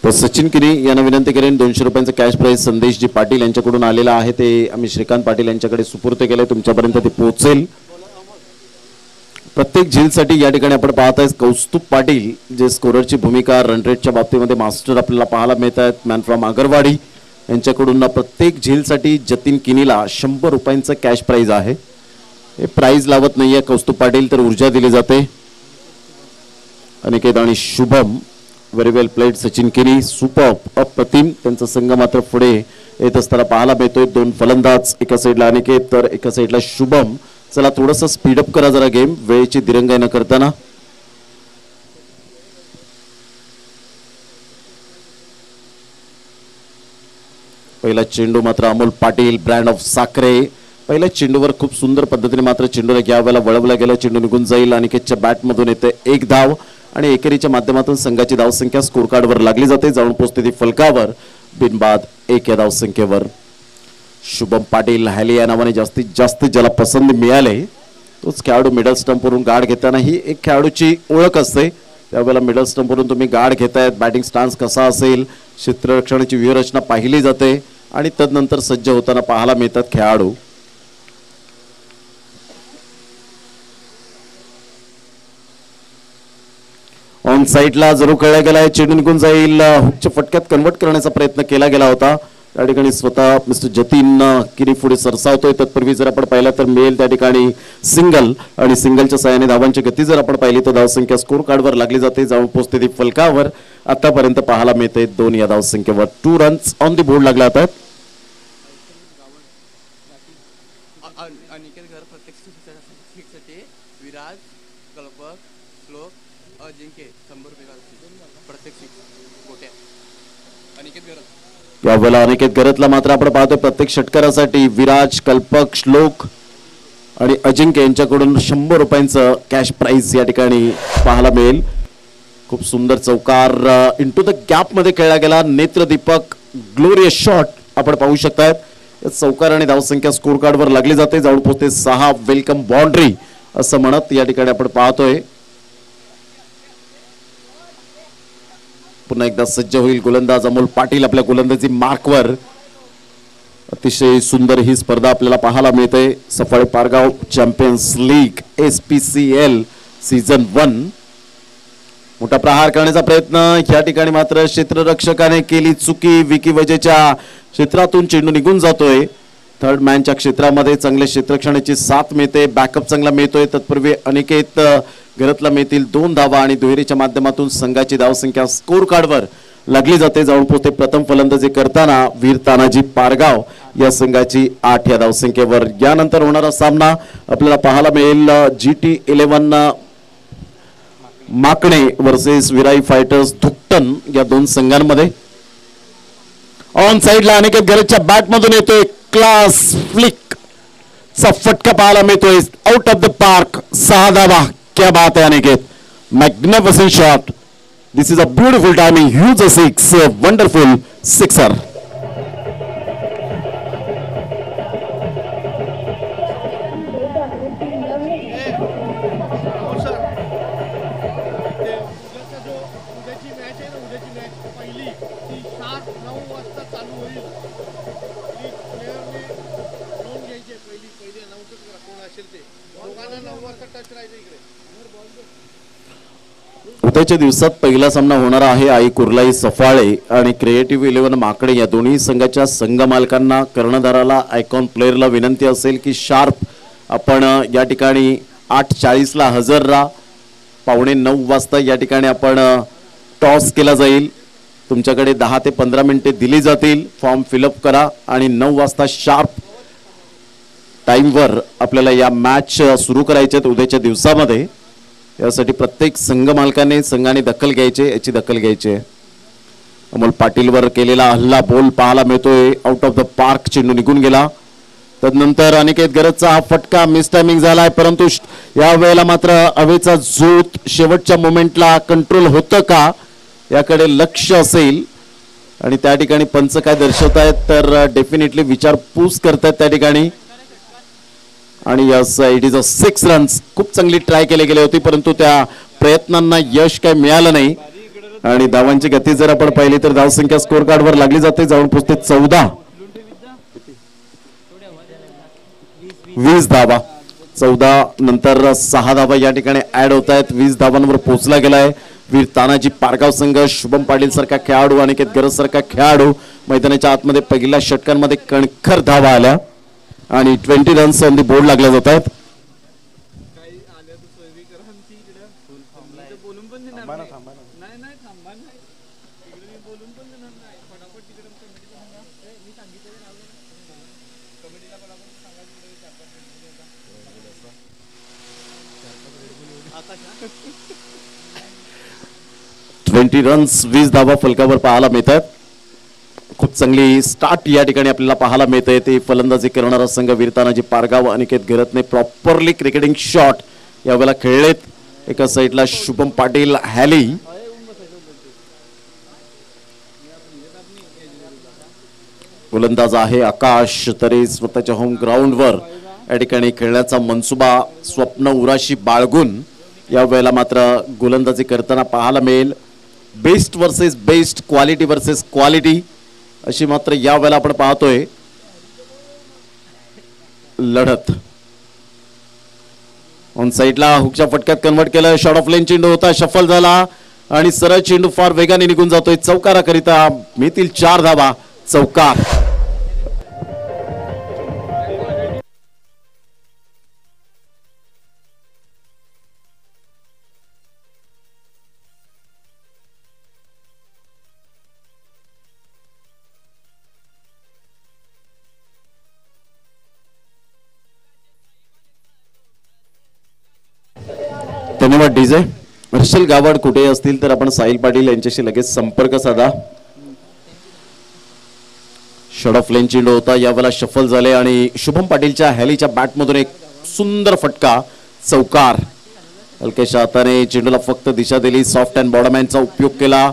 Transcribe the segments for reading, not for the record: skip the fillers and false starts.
तो सचिन किनी यांना विनंती करेन 200 रुपयांचा कॅश प्राइज संदेशजी पाटील यांच्याकडून आलेला आहे ते आम्ही श्रीकांत पाटील यांच्याकडे सुपूर्द केले तुमच्यापर्यंत ते पोहोचेल। प्रत्येक झीलसाठी या ठिकाणी आपण पाहत आहे कौस्तुभ पाटील जे स्कोररची भूमिका रन रेटच्या बाबतीमध्ये मास्टर आपल्याला पाहायला मिळत आहेत मॅन फ्रॉम आगरवाडी यांच्याकडून प्रत्येक झीलसाठी जतीन किनीला 100 रुपयांचा कॅश प्राइज आहे। हे प्राइज लावत नाहीये कौस्तुभ पाटील तर ऊर्जा दिली जाते। अनिकेत आणि शुभम व्हेरी वेल प्लेड सचिन किनी सुपर अप्रतिम त्यांचा संघ मात्र पुढे येत असताना पाहायला मिळतोय। दोन फलंदाज एका साईडला अनिकेत तर एका साईडला शुभम। चला थोडंसं स्पीड अप करा जरा गेम वेळेची दिरंगाई न करताना। पहिला चेंडू मात्र अमोल पाटील ब्रँड ऑफ साखरे पहिल्या चेंडूवर खूप सुंदर पद्धतीने मात्र चेंडूला घ्यावेला वळवला गेला चेंडू निघून जाईल। अनिकेतच्या बॅटमधून येते एक धाव आणि एकेरीच्या माध्यमातून संघाची धावसंख्या स्कोर कार्डवर लागली जाते जाऊन पोहोचते ती फलकावर बिनबाद 1 या धावसंख्येवर। शुभम पाटील हॅली या नावाने जास्तीत जास्त ज्याला पसंत मिळाले तोच खेळाडू मिडल स्टंपवरून गार्ड घेताना ही एक खेळाडूची ओळख असते। त्यावेळेला मिडल स्टंपवरून तुम्ही गार्ड घेतायत बॅटिंग स्टान्स कसा असेल क्षेत्ररक्षणाची व्यूहरचना पाहिली जाते आणि तदनंतर सज्ज होताना पाहायला मिळतात खेळाडू। ऑन साइडला जरूर खेळला गेलाय चेंडू निघून जाईल हुकच्या फटक्यात कन्वर्ट करण्याचा प्रयत्न केला गेला होता त्या ठिकाणी स्वतः मिस्टर जतीन किनी पुढे सरसावतोय। तत्पूर्वी जर आपण पाहिला तर मिळेल त्या ठिकाणी सिंगल आणि सिंगलच्या साहाय्याने धावांची गती जर आपण पाहिली तर धावसंख्या स्कोर कार्डवर लागली जाते जाऊन पोहोचते ती फलकावर। आतापर्यंत पाहायला मिळते 2 या धावसंख्येवर 2 रन्स ऑन दी बोर्ड लागला आता। यावेळेला अनिकेत गरतला मात्र आपण पाहतोय प्रत्येक षटकारासाठी विराज कल्पक श्लोक आणि अजिंक्य यांच्याकडून 100 रुपयांचं कॅश प्राइज या ठिकाणी पाहायला मिळेल। खूप सुंदर चौकार इंटू द गॅप मध्ये खेळला गेला नेत्रदीपक ग्लोरियस शॉट आपण पाहू शकतात। चौकार आणि धावसंख्या स्कोर कार्डवर लागली जाते जाऊन पोहोचते 6 वेलकम बाउंड्री असं म्हणत या ठिकाणी आपण पाहतोय। पुन्हा एकदा सज्ज होईल गोलंदाज अमोल पाटील आपल्या गोलंदाजी मार्कवर। अतिशय सुंदर ही स्पर्धा आपल्याला पाहायला मिळते Safale Pargaon champions league SPCL season 1। मोठा प्रहार करण्याचा प्रयत्न या ठिकाणी मात्र क्षेत्ररक्षकाने केली चुकी विकी वजेच्या क्षेत्रातून चेंडू निघून जातोय। थर्ड मॅनच्या क्षेत्रामध्ये चांगले क्षेत्ररक्षणाची साथ मिळते बॅकअप चांगला मिळतोय। तत्पूर्वी अनिकेत गरतला मिळतील 2 धावा आणि दुहेरीच्या माध्यमातून संघाची धावसंख्या स्कोर कार्डवर लागली जाते जाऊन पोहोचते प्रथम फलंदाजी करताना वीर तानाजी पारगाव या संघाची 8 या धावसंख्येवर। यानंतर होणारा सामना आपल्याला पाहायला मिळेल GT11 माकणे वर्सेस विराई फायटर्स धुकटन या 2 संघांमध्ये। ऑन साइडला अनिकेत गरतच्या बॅटमधून येतोय क्लास फ्लिक चा फटका पाहायला मिळतोय आउट ऑफ द पार्क 6 धावा। क्या बात है Aniket magnificent shot this is a beautiful timing huge six wonderful sixer. उद्याच्या दिवसात पहिला सामना होणार आहे आई कुर्लाई सफाळे आणि क्रिएटिव्ह 11 माकडे या दोन्ही संघाच्या संघ मालकांना कर्णधाराला आयकॉन प्लेयरला विनंती असेल की शार्प आपण या ठिकाणी 8:40 ला हजर राहा। 8:45 वाजता या ठिकाणी आपण टॉस केला जाईल तुमच्याकडे 10 ते 15 मिनिटे दिली जातील फॉर्म फिलअप करा आणि 9 वाजता शार्प टाइमवर आपल्याला या मॅच सुरू करायचे आहेत उद्याच्या दिवसामध्ये। यासाठी प्रत्येक संघ मालकाने संघाने दखल घ्यायची याची दखल घ्यायची। अमोल पाटीलवर केलेला हल्ला बोल पाहायला मिळतोय आउट ऑफ द पार्क चेंडू निघून गेला। तदनंतर अनिकेत गरजचा हा फटका मिस टायमिंग झालाय परंतु या वेळेला मात्र हवेचा जोत शेवटच्या मोमेंटला कंट्रोल होतं का याकडे लक्ष असेल आणि त्या ठिकाणी पंच काय दर्शवतायत तर डेफिनेटली विचारपूस करतात त्या ठिकाणी। आणि yes it is a 6 runs खूप चांगली ट्राय केले गेले होती परंतु त्या प्रयत्नांना यश काय मिळालं नाही। आणि धावांची गती जर आपण पाहिली तर धावसंख्या स्कोर कार्डवर लागली जाते, जाऊन पोचते 14. 20 धावा. 14 नंतर 6 धावा या ठिकाणी ऍड होत आहेत. 20 धावांवर पोहोचला गेलाय वीर तानाजी पारगाव संघ. शुभम पाटील सारखा खेळाडू, अनिकेत गरज सारखा खेळाडू मैदानाच्या आतमध्ये पहिल्या षटकांमध्ये कणखर धावा आल्या आणि 20 रन्स ऑन दी बोर्ड लागल्या जात आहेत. रन्स 20 धावा फलकावर पाहायला मिळतात. खूप चांगली स्टार्ट या ठिकाणी आपल्याला पाहायला मिळते. ते फलंदाजी करणारा संघ वीर तानाजी पारगाव. अनिकेत घरतने प्रॉपरली क्रिकेटिंग शॉट यावेळेला खेळलेत. एका साईडला शुभम पाटील हॅली, गोलंदाज आहे आकाश. तरी स्वतःच्या होम ग्राउंडवर या ठिकाणी खेळण्याचा मनसुबा स्वप्न उराशी बाळगून यावेळेला मात्र गोलंदाजी करताना पाहायला मिळेल. Best versus best, quality versus quality अशी मात्र यावेळेला आपण पाहतोय लढत. ऑन साईडला हुकच्या फटक्यात कन्वर्ट केलं. शॉर्ट ऑफ लेन चेंडू होता, शफल झाला आणि सरळ चेंडू फार वेगाने निघून जातोय. चौकाराकरिता मिळतील 4 धावा. चौकार. धन्यवाद डीजे. हर्षल गावड कुठे असतील तर आपण साहिल पाटील यांच्याशी लगेच संपर्क साधा. शॉर्ट ऑफ लेन चेंडू होता, यावेळेला शफल झाले आणि शुभम पाटीलच्या हॅलीच्या बॅटमधून एक सुंदर फटका. चौकार. हलक्याच्या हाताने चेंडूला फक्त दिशा दिली. सॉफ्ट अँड बॉडमॅनचा उपयोग केला.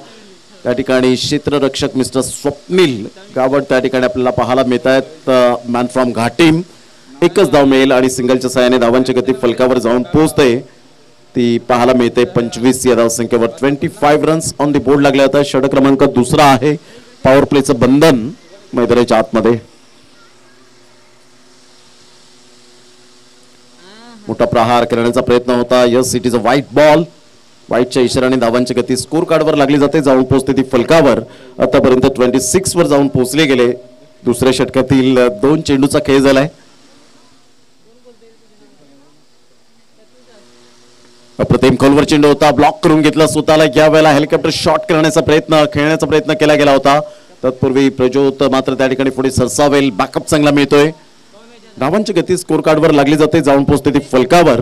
त्या ठिकाणी क्षेत्ररक्षक मिस्टर स्वप्नील गावड त्या ठिकाणी आपल्याला पाहायला मिळत आहेत. मॅन फ्रॉम घाटीम. एकच धाव मिळेल आणि सिंगलच्या सहाय्याने धावांची गती फलकावर जाऊन पोहोचते ती पाहायला मिळते. 25 या धावसंख्येवर 25 रन्स ऑन दी बोर्ड लागले होता. षटक क्रमांक 2 आहे. पॉवर प्लेचं बंधन मैदानाच्या आतमध्ये. मोठा प्रहार करण्याचा प्रयत्न होता. Yes, it is a white ball. व्हाईटच्या इशाराने धावांची गती स्कोर कार्डवर लागली जाते, जाऊन पोहोचते ती फलकावर. आतापर्यंत 26 वर जाऊन पोहोचले गेले. दुसऱ्या षटकातील 2 चेंडूचा खेळ झालाय. अप्रतिम खोलवर चेंडू होता, ब्लॉक करून घेतला स्वतःला. या वेळेला हेलिकॉप्टर शॉट करण्याचा प्रयत्न, खेळण्याचा प्रयत्न केला गेला होता. तत्पूर्वी प्रज्योत मात्र त्या ठिकाणी पुढे सरसावेल. बॅकअप चांगला मिळतोय. धावांची गती स्कोर कार्डवर लागली जाते, जाऊन पोहोचते ती फलकावर.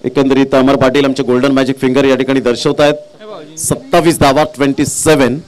एकंदरीत अमर पाटील आमचे गोल्डन मॅजिक फिंगर या ठिकाणी दर्शवत आहेत. 27 धावा 27.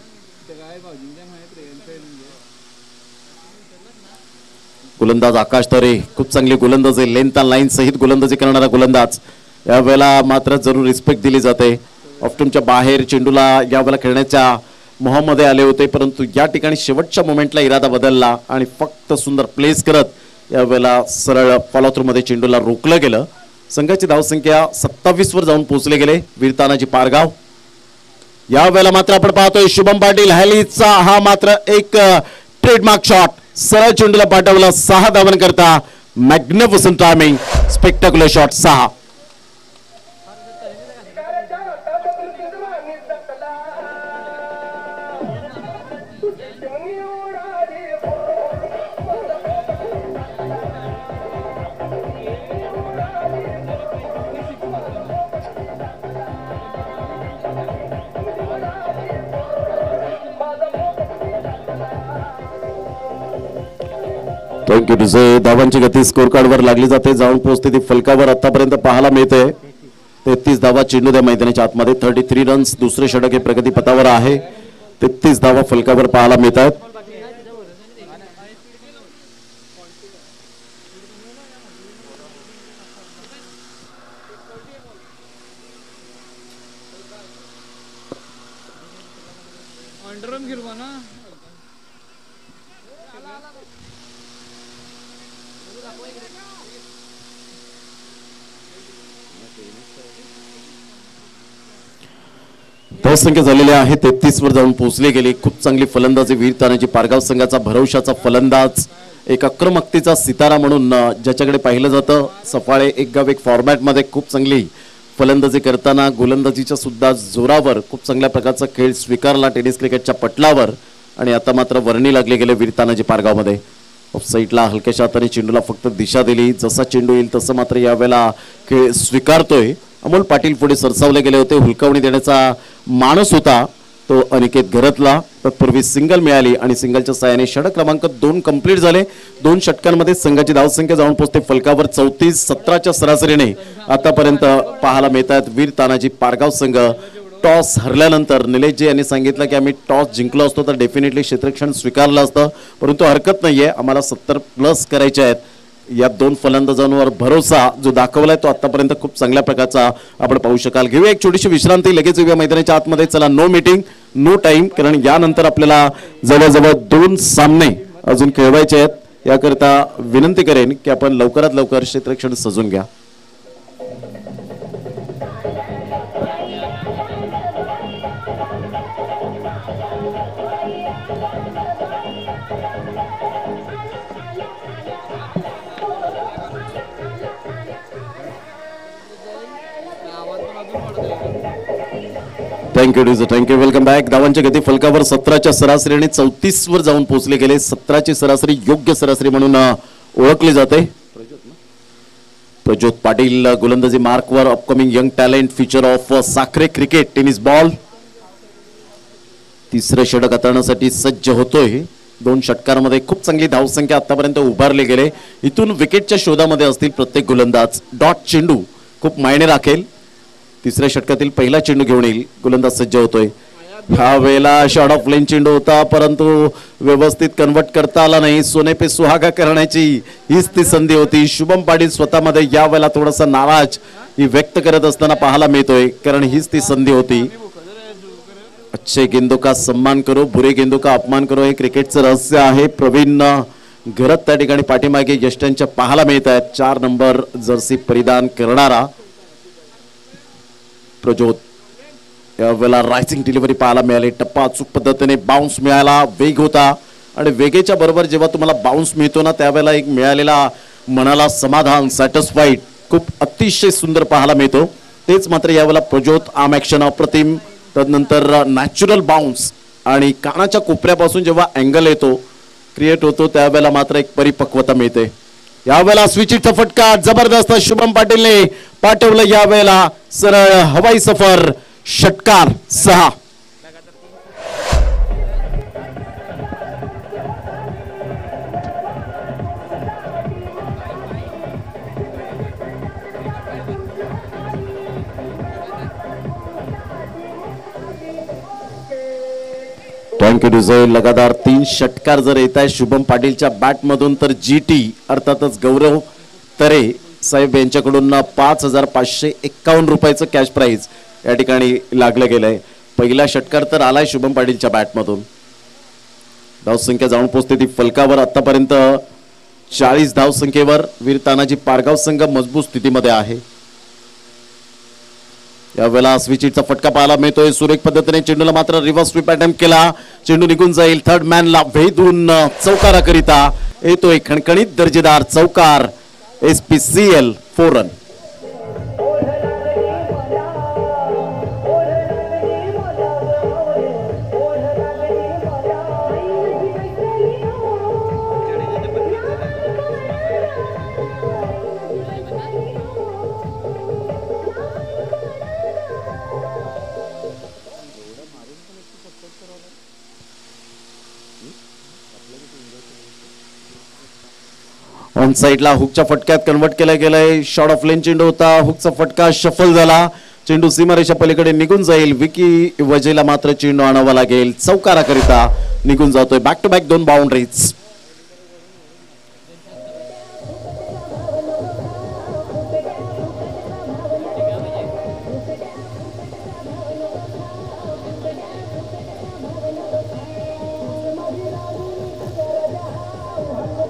गोलंदाज आकाश तरे खूप चांगली गोलंदाज आहे. लेंथ अँड लाईन सहित गोलंदाजी करणारा गोलंदाज. यावेळेला मात्र जरूर रिस्पेक्ट दिली जाते. ऑफ्टनच्या बाहेर चेंडूला यावेळेला खेळण्याच्या मोहामध्ये आले होते, परंतु या ठिकाणी शेवटच्या मोमेंटला इरादा बदलला आणि फक्त सुंदर प्लेस करत यावेळेला सरळ फॉलो थ्रू मध्ये चेंडूला रोखलं गेलं. संघाची धावसंख्या 27 वर जाऊन पोहोचले गेले. वीर तानाजी पारगाव. यावेळेला मात्र आपण पाहतोय शुभम पाटील हॅलीचा हा मात्र एक ट्रेडमार्क शॉट. सरळ चेंडूला पाठवला. 6 धावन करता. Magnificent timing. Spectacular shot. 6. Thank you to. धावांची गती स्कोर कार्डवर लागली जाते, जाऊन पोहोचते ती फलकावर. आतापर्यंत पाहायला मिळते 33 धावा चेंडू द्या मैदानाच्या आतमध्ये. 33 रन्स. दुसरे षटक हे प्रगतीपथावर आहे. 33 धावा फलकावर पाहायला मिळतात. धावसंख्या झालेल्या आहे 33 वर जाऊन पोहोचली गेली. खूप चांगली फलंदाजी वीर तानाजी पारगाव संघाचा भरवशाचा फलंदाज, एक आक्रमकतेचा सितारा म्हणून ज्याच्याकडे पाहिलं जातं. सफाळे एक गाव एक फॉर्मॅटमध्ये खूप चांगली फलंदाजी करताना गोलंदाजीच्या सुद्धा जोरावर खूप चांगल्या प्रकारचा खेळ स्वीकारला टेनिस क्रिकेटच्या पटलावर. आणि आता मात्र वर्णी लागले गेले वीर तानाजी पारगावमध्ये. ऑफसाईडला हलक्याशा हाताने चेंडूला फक्त दिशा दिली. जसा चेंडू येईल तसं मात्र यावेळेला खेळ स्वीकारतोय. अमोल पाटील पुढे सरसावले गेले होते. हुलकावणी देण्याचा माणूस होता तो अनिकेत घरतला. तत्पूर्वी सिंगल मिळाली आणि सिंगलच्या साहाय्याने षटक क्रमांक 2 कंप्लीट झाले. 2 षटकांमध्ये संघाची धावसंख्या जाऊन पोहोचते फलकावर 34-17च्या सरासरीने आतापर्यंत पाहायला मिळतात. वीर तानाजी पारगाव संघ टॉस हरल्यानंतर निलेशजी यांनी सांगितलं की आम्ही टॉस जिंकलो असतो तर डेफिनेटली क्षेत्ररक्षण स्वीकारलं असतं, परंतु हरकत नाहीये, आम्हाला 70+ करायचे आहेत. या 2 फलंदाजांवर भरोसा जो दाखवलाय तो आतापर्यंत खूप चांगल्या प्रकारचा आपण पाहू शकाल. घेऊया एक छोटीशी विश्रांती, लगेच येऊया मैदानाच्या आतमध्ये. चला, नो मीटिंग नो टाइम, कारण यानंतर आपल्याला जवळजवळ 2 सामने अजून खेळवायचे आहेत. याकरिता विनंती करेन की आपण लवकरात लवकर क्षेत्ररक्षण सजून घ्या. Thank you welcome back. धावांच्या गती फलकावर 17च्या सरासरी आणि 34 वर जाऊन पोहोचले गेले. 17ची सरासरी योग्य सरासरी म्हणून ओळखली जाते. प्रज्योत पाटील गोलंदाजी मार्कवर, upcoming young talent, feature of Sakhare cricket tennis ball. तिसरं षटक हाताळण्यासाठी सज्ज होतोय. 2 षटकांमध्ये खूप चांगली धावसंख्या आतापर्यंत उभारली गेले. इथून विकेटच्या शोधामध्ये असतील प्रत्येक गोलंदाज. डॉट चेंडू खूप मायने राखेल. तिसऱ्या षटकातील पहिला चेंडू घेऊन येईल. गोलंदाज सज्ज होतोय. ह्या वेळेला शॉर्ट ऑफ लेन चेंडू होता, परंतु व्यवस्थित कन्वर्ट करता आला नाही. सोने पे सुहागा करण्याची हीच ती संधी होती. शुभम पाटील स्वतःमध्ये या वेळेला थोडासा नाराज ही व्यक्त करत असताना पाहायला मिळतोय, कारण हीच ती संधी होती. अच्छे गेंदों का सम्मान करो, बुरे गेंदों का अपमान करो, हे क्रिकेटचं रहस्य आहे. प्रवीण घरत त्या ठिकाणी पाठीमागे यष्टांच्या पाहायला मिळत आहेत. 4 नंबर जर्सी परिधान करणारा प्रज्योत. यावेळेला रायसिंग डिलिव्हरी पाहायला मिळाली. टप्पा अचूक पद्धतीने बाउन्स मिळाला. वेग होता आणि वेगेच्या बरोबर जेव्हा तुम्हाला बाउन्स मिळतो ना त्यावेळेला एक मिळालेला मनाला समाधान, सॅटिस्फाईड खूप अतिशय सुंदर पाहायला मिळतो. तेच मात्र यावेळेला प्रज्योत आर्म ॲक्शन अप्रतिम, तदनंतर नॅचरल बाउन्स आणि कानाच्या कोपऱ्यापासून जेव्हा अँगल येतो क्रिएट होतो त्यावेळेला मात्र एक परिपक्वता मिळते. यावेळेला स्विचिटचा फटका जबरदस्त शुभम पाटीलने पाठवलं. यावेळेला सरळ हवाई सफर, षटकार 6. थँक्यू डिझाईल. लगातार 3 षटकार जर येत आहे शुभम पाटीलच्या बॅटमधून तर GT अर्थातच गौरव तरे साहेब यांच्याकडून 5,551 रुपयाचं कॅश प्राइज या ठिकाणी लागलं गेलंय. पहिला षटकार तर आलाय शुभम पाटीलच्या बॅटमधून. धावसंख्या जाऊन पोहोचते ती फलकावर. आतापर्यंत 40 धावसंख्येवर वीर तानाजी पारगाव संघ मजबूत स्थितीमध्ये आहे. यावेळेला स्विचिटचा फटका पाहायला मिळतोय. सुरेख पद्धतीने चेंडूला मात्र रिव्हर्स स्वीप अटेम्प्ट केला. चेंडू निघून जाईल. थर्ड मॅनला भेदून चौकाराकरिता येतोय खणखणीत दर्जेदार चौकार. SPCL 4 run. ऑन साइडला हुकच्या फटक्यात कन्वर्ट केला गेलाय. शॉर्ट ऑफ लेन चेंडू होता. हुकचा फटका शफल झाला. चेंडू सीमारेषा पलीकडे निघून जाईल. विकी वजेला मात्र चेंडू आणावा लागेल. चौकाराकरिता निघून जातोय. Back to back 2 boundaries.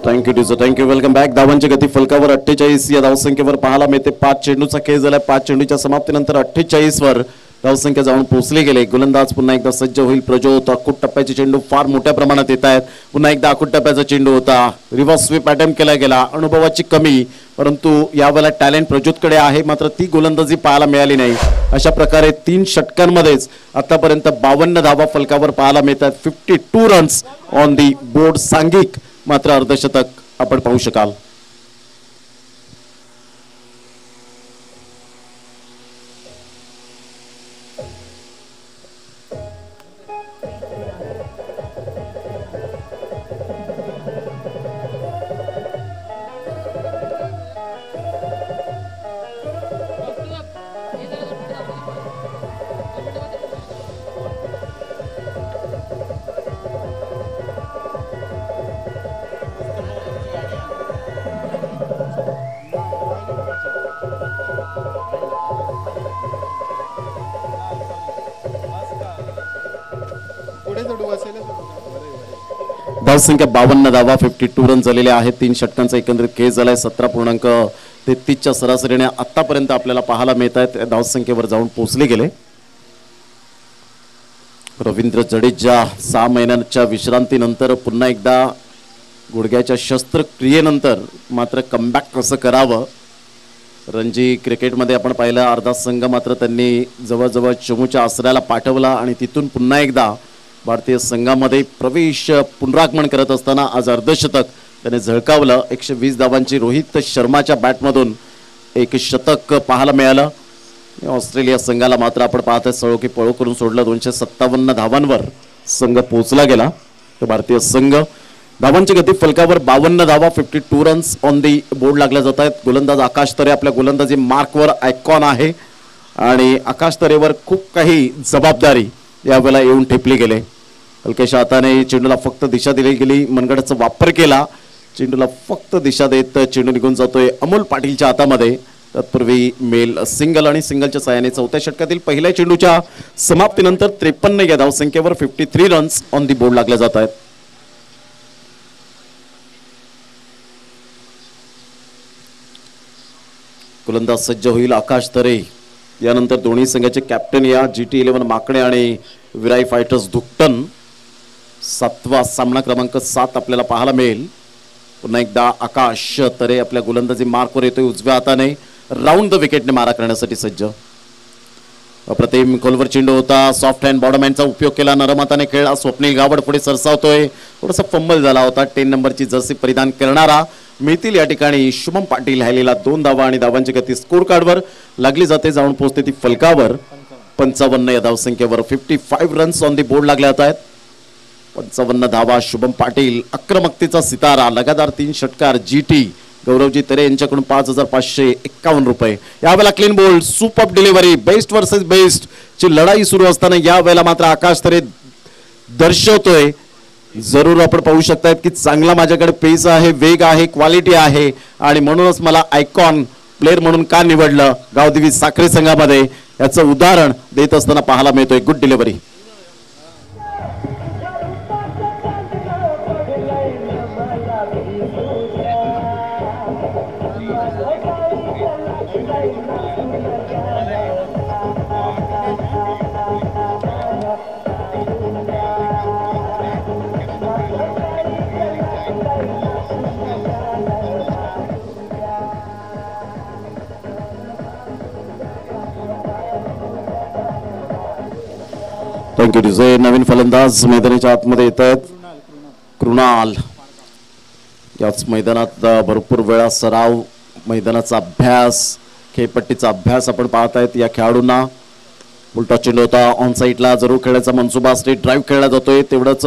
Thank you welcome back. धावांची गती फलकावर 48 या धावसंख्येवर पाहायला मिळते. 5 चेंडूचा खेळ झाला. 5 चेंडूच्या समाप्तीनंतर 48 वर धावसंख्या जाऊन पोहोचली गेले. गोलंदाज पुन्हा एकदा सज्ज होईल. प्रजोत आखूट टप्प्याचे चेंडू फार मोठ्या प्रमाणात येत आहेत. पुन्हा एकदा आखूट टप्प्याचा चेंडू होता. रिव्हर्स स्वीप अटेम्प्ट केला गेला. अनुभवाची कमी, परंतु यावेळेला टॅलेंट प्रजोतकडे आहे, मात्र ती गोलंदाजी पाहायला मिळाली नाही. अशा प्रकारे 3 षटकांमध्येच आतापर्यंत 52 धावा फलकावर पाहायला मिळतात. 52 रन्स ऑन दी बोर्ड. सांघिक मात्र अर्धशतक आपण पाहू शकाल. धावसंख्या 52 धावा, 52 रन झालेले आहेत. 3 षटकांचा एकंदरीत खेळ झालाय. 17.33च्या सरासरीने आतापर्यंत आपल्याला पाहायला मिळत आहेत. धावसंख्येवर जाऊन पोहोचले गेले. रवींद्र जडेजा 6 महिन्यांच्या विश्रांतीनंतर पुन्हा एकदा गुडघ्याच्या शस्त्रक्रियेनंतर मात्र कमबॅक कसं करावं. रणजी क्रिकेटमध्ये आपण पाहिलं, अर्धा संघ मात्र त्यांनी जवळजवळ चमूच्या आसऱ्याला पाठवला आणि तिथून पुन्हा एकदा भारतीय संघामध्ये प्रवेश पुनरागमन करत असताना आज अर्धशतक त्याने झळकावलं. 120 धावांची रोहित शर्माच्या बॅटमधून एक शतक पाहायला मिळालं. ऑस्ट्रेलिया संघाला मात्र आपण पाहतोय सळोकी पळो करून सोडलं. 257 धावांवर संघ पोहोचला गेला. तर भारतीय संघ धावांची गती फलकावर 52 धावा, 52 रन्स ऑन दी बोर्ड लागल्या जात आहेत. गोलंदाज आकाश तरे आपल्या गोलंदाजी मार्कवर आयकॉन आहे आणि आकाश तरेवर खूप काही जबाबदारी यावेळेला येऊन ठेपली गेले. हलक्याशा हाताने चेंडूला फक्त दिशा दिली गेली. मनगटाचा वापर केला. चेंडूला फक्त दिशा देत चेंडू निघून जातोय अमोल पाटीलच्या हातामध्ये. तत्पूर्वी मेल सिंगल आणि सिंगलच्या साहाय्याने 4थ्या षटकातील पहिल्या चेंडूच्या समाप्तीनंतर 53 या धावसंख्येवर 53 रन्स ऑन दी बोर्ड लागल्या जात आहेत. गोलंदाज सज्ज होईल आकाश तरे. यानंतर दोन्ही संघाचे कॅप्टन या GT11 माकडे आणि विराई फायटर्स धुकटन. 7वा सामना क्रमांक 7 आपल्याला पाहायला मिळेल. पुन्हा एकदा आकाश तरे आपल्या गोलंदाजी मार्कवर येतोय. उजव्या हाताने राऊंड द विकेटने मारा करण्यासाठी सज्ज. अप्रतिम खोलवर चेंडू होता. सॉफ्ट हँड बॉटम हँडचा उपयोग केला. नरम हाताने खेळला. स्वप्नील गावड पुढे सरसावतोय. थोडासा फंबल झाला होता. 10 नंबरची जर्सी परिधान करणारा मिळतील या ठिकाणी शुभम पाटील. हायलेला 2 धावा आणि धावांची गती स्कोर कार्डवर लागली जाते. जाऊन पोहोचते ती फलकावर 55 या धावसंख्येवर. 55 रन्स ऑन दी बोर्ड लागले जात आहेत. 55 धावा. शुभम पाटील आक्रमकतेचा सितारा. लगातार 3 षटकार. GT गौरवजी तरे यांच्याकडून 5551 रुपये. यावेळेला clean bowled, super delivery, best versus best ची लढाई सुरू असताना यावेळेला मात्र आकाश तरे दर्शवतोय. जरूर आपण पाहू शकतायत की चांगला माझ्याकडे पेस आहे, वेग आहे, क्वालिटी आहे आणि म्हणूनच मला आयकॉन प्लेअर म्हणून का निवडलं गावदेवी साखरे संघामध्ये याचं उदाहरण देत असताना पाहायला मिळतोय. Good delivery. Thank you DJ. नवीन फलंदाज मैदानाच्या आतमध्ये येत आहेत. कृणाल. याच मैदानात भरपूर वेळा सराव, मैदानाचा अभ्यास, खेळपट्टीचा अभ्यास आपण पाहत आहेत या खेळाडूंना. उलटा चेंडू होता. ऑन साईडला जरूर खेळायचा मनसुबा. स्ट्रेट ड्राईव्ह खेळला जातोय. तेवढंच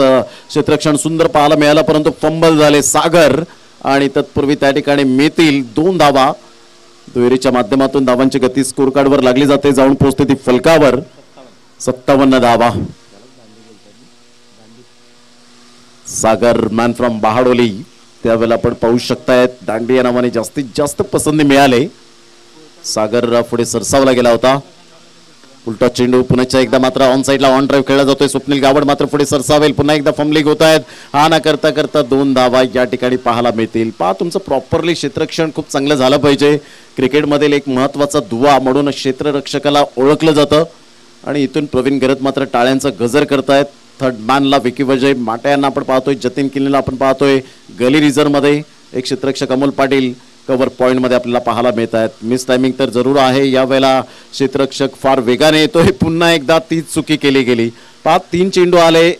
क्षेत्ररक्षण सुंदर पाहायला मिळालं, परंतु फंबल झाले सागर आणि तत्पूर्वी त्या ठिकाणी मिळतील 2 धावा. दुहेरीच्या माध्यमातून धावांची गती स्कोर कार्डवर लागली जाते. जाऊन पोहोचते ती फलकावर 57 धावा. सागर मॅन फ्रॉम बहाडोली. त्यावेळेला आपण पाहू शकतायत दांडी या नावाने जास्तीत जास्त पसंती मिळाले. सागर पुढे सरसावला गेला होता. उलटा चेंडू पुन्हा एकदा मात्र ऑन साईडला ऑन ड्राईव्ह खेळला जातोय. स्वप्नील गावड मात्र पुढे सरसावेल. पुन्हा एकदा फंबलिंग होत आहेत. हा ना करता करता 2 धावा या ठिकाणी पाहायला मिळतील. पहा, तुमचं प्रॉपरली क्षेत्ररक्षण खूप चांगलं झालं पाहिजे. क्रिकेटमधील एक महत्त्वाचा दुवा म्हणून क्षेत्ररक्षकाला ओळखलं जातं आणि इथून प्रवीण गरत मात्र टाळ्यांचा गजर करतायत. थर्ड मॅनला विकी वजय, माटे यांना आपण पाहतोय, जतीन किल्लेला आपण पाहतोय गली रिझर्व्हमध्ये. एक क्षेत्ररक्षक अमोल पाटील कव्हर पॉईंटमध्ये आपल्याला पाहायला मिळत आहेत. मिस टायमिंग तर जरूर आहे, यावेळेला क्षेत्ररक्षक फार वेगाने येतोय. पुन्हा एकदा तीच चुकी केली गेली. 3 चेंडू आले.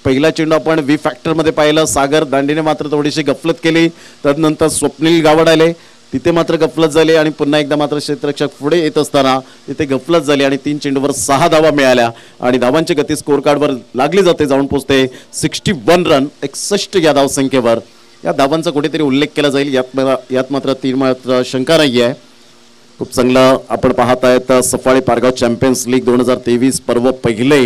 पहिला चेंडू आपण व्ही फॅक्टरमध्ये पाहिलं, सागर दांडेने मात्र थोडीशी गफलत केली. त्यानंतर स्वप्नील गावड आले, तिथे मात्र गफलत झाली आणि पुन्हा एकदा मात्र क्षेत्ररक्षक पुढे येत असताना तिथे गफलत झाली आणि 3 चेंडूवर 6 धावा मिळाल्या आणि धावांची गती स्कोर कार्डवर लागली जाते, जाऊन पोहोचते 61 रन 61 या धावसंख्येवर. या धावांचा कुठेतरी उल्लेख केला जाईल, यात मात्र तीन मात्र शंका नाही आहे. खूप चांगलं आपण पाहत आहेत. सफाळे पारगाव चॅम्पियन्स लीग 2023 पर्व पहिले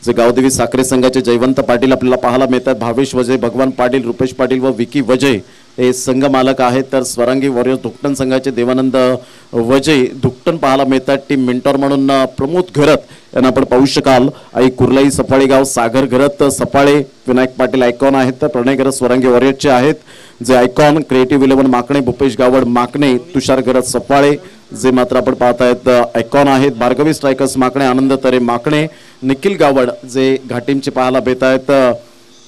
जे गावदेवी साखरे संघाचे जयवंत पाटील आपल्याला पाहायला मिळतात. भावेश वजय, भगवान पाटील, रुपेश पाटील व विकी वजय हे संघ मालक आहेत. तर स्वरांगी वॉरियर्स धुकटन संघाचे देवानंद वजय धुकटन पाहायला मिळतात. टीम मेंटॉर म्हणून प्रमोद घरत यांना आपण पाहू शकाल. आई कुर्लाई सफाळे गाव, सागर घरत सफाळे, विनायक पाटील आयकॉन आहेत. तर प्रणय घरत स्वरांगी वॉरियर्सचे आहेत जे आयकॉन. क्रिएटिव्ह 11 माकणे, भूपेश गावड माकणे, तुषार घरत सफाळे जे मात्र आपण पाहत आहेत आयकॉन आहेत. भार्गवी स्ट्रायकर्स माकणे, आनंद तरे माकणे, निखिल गावड जे घाटीमचे पाहायला भेट आहेत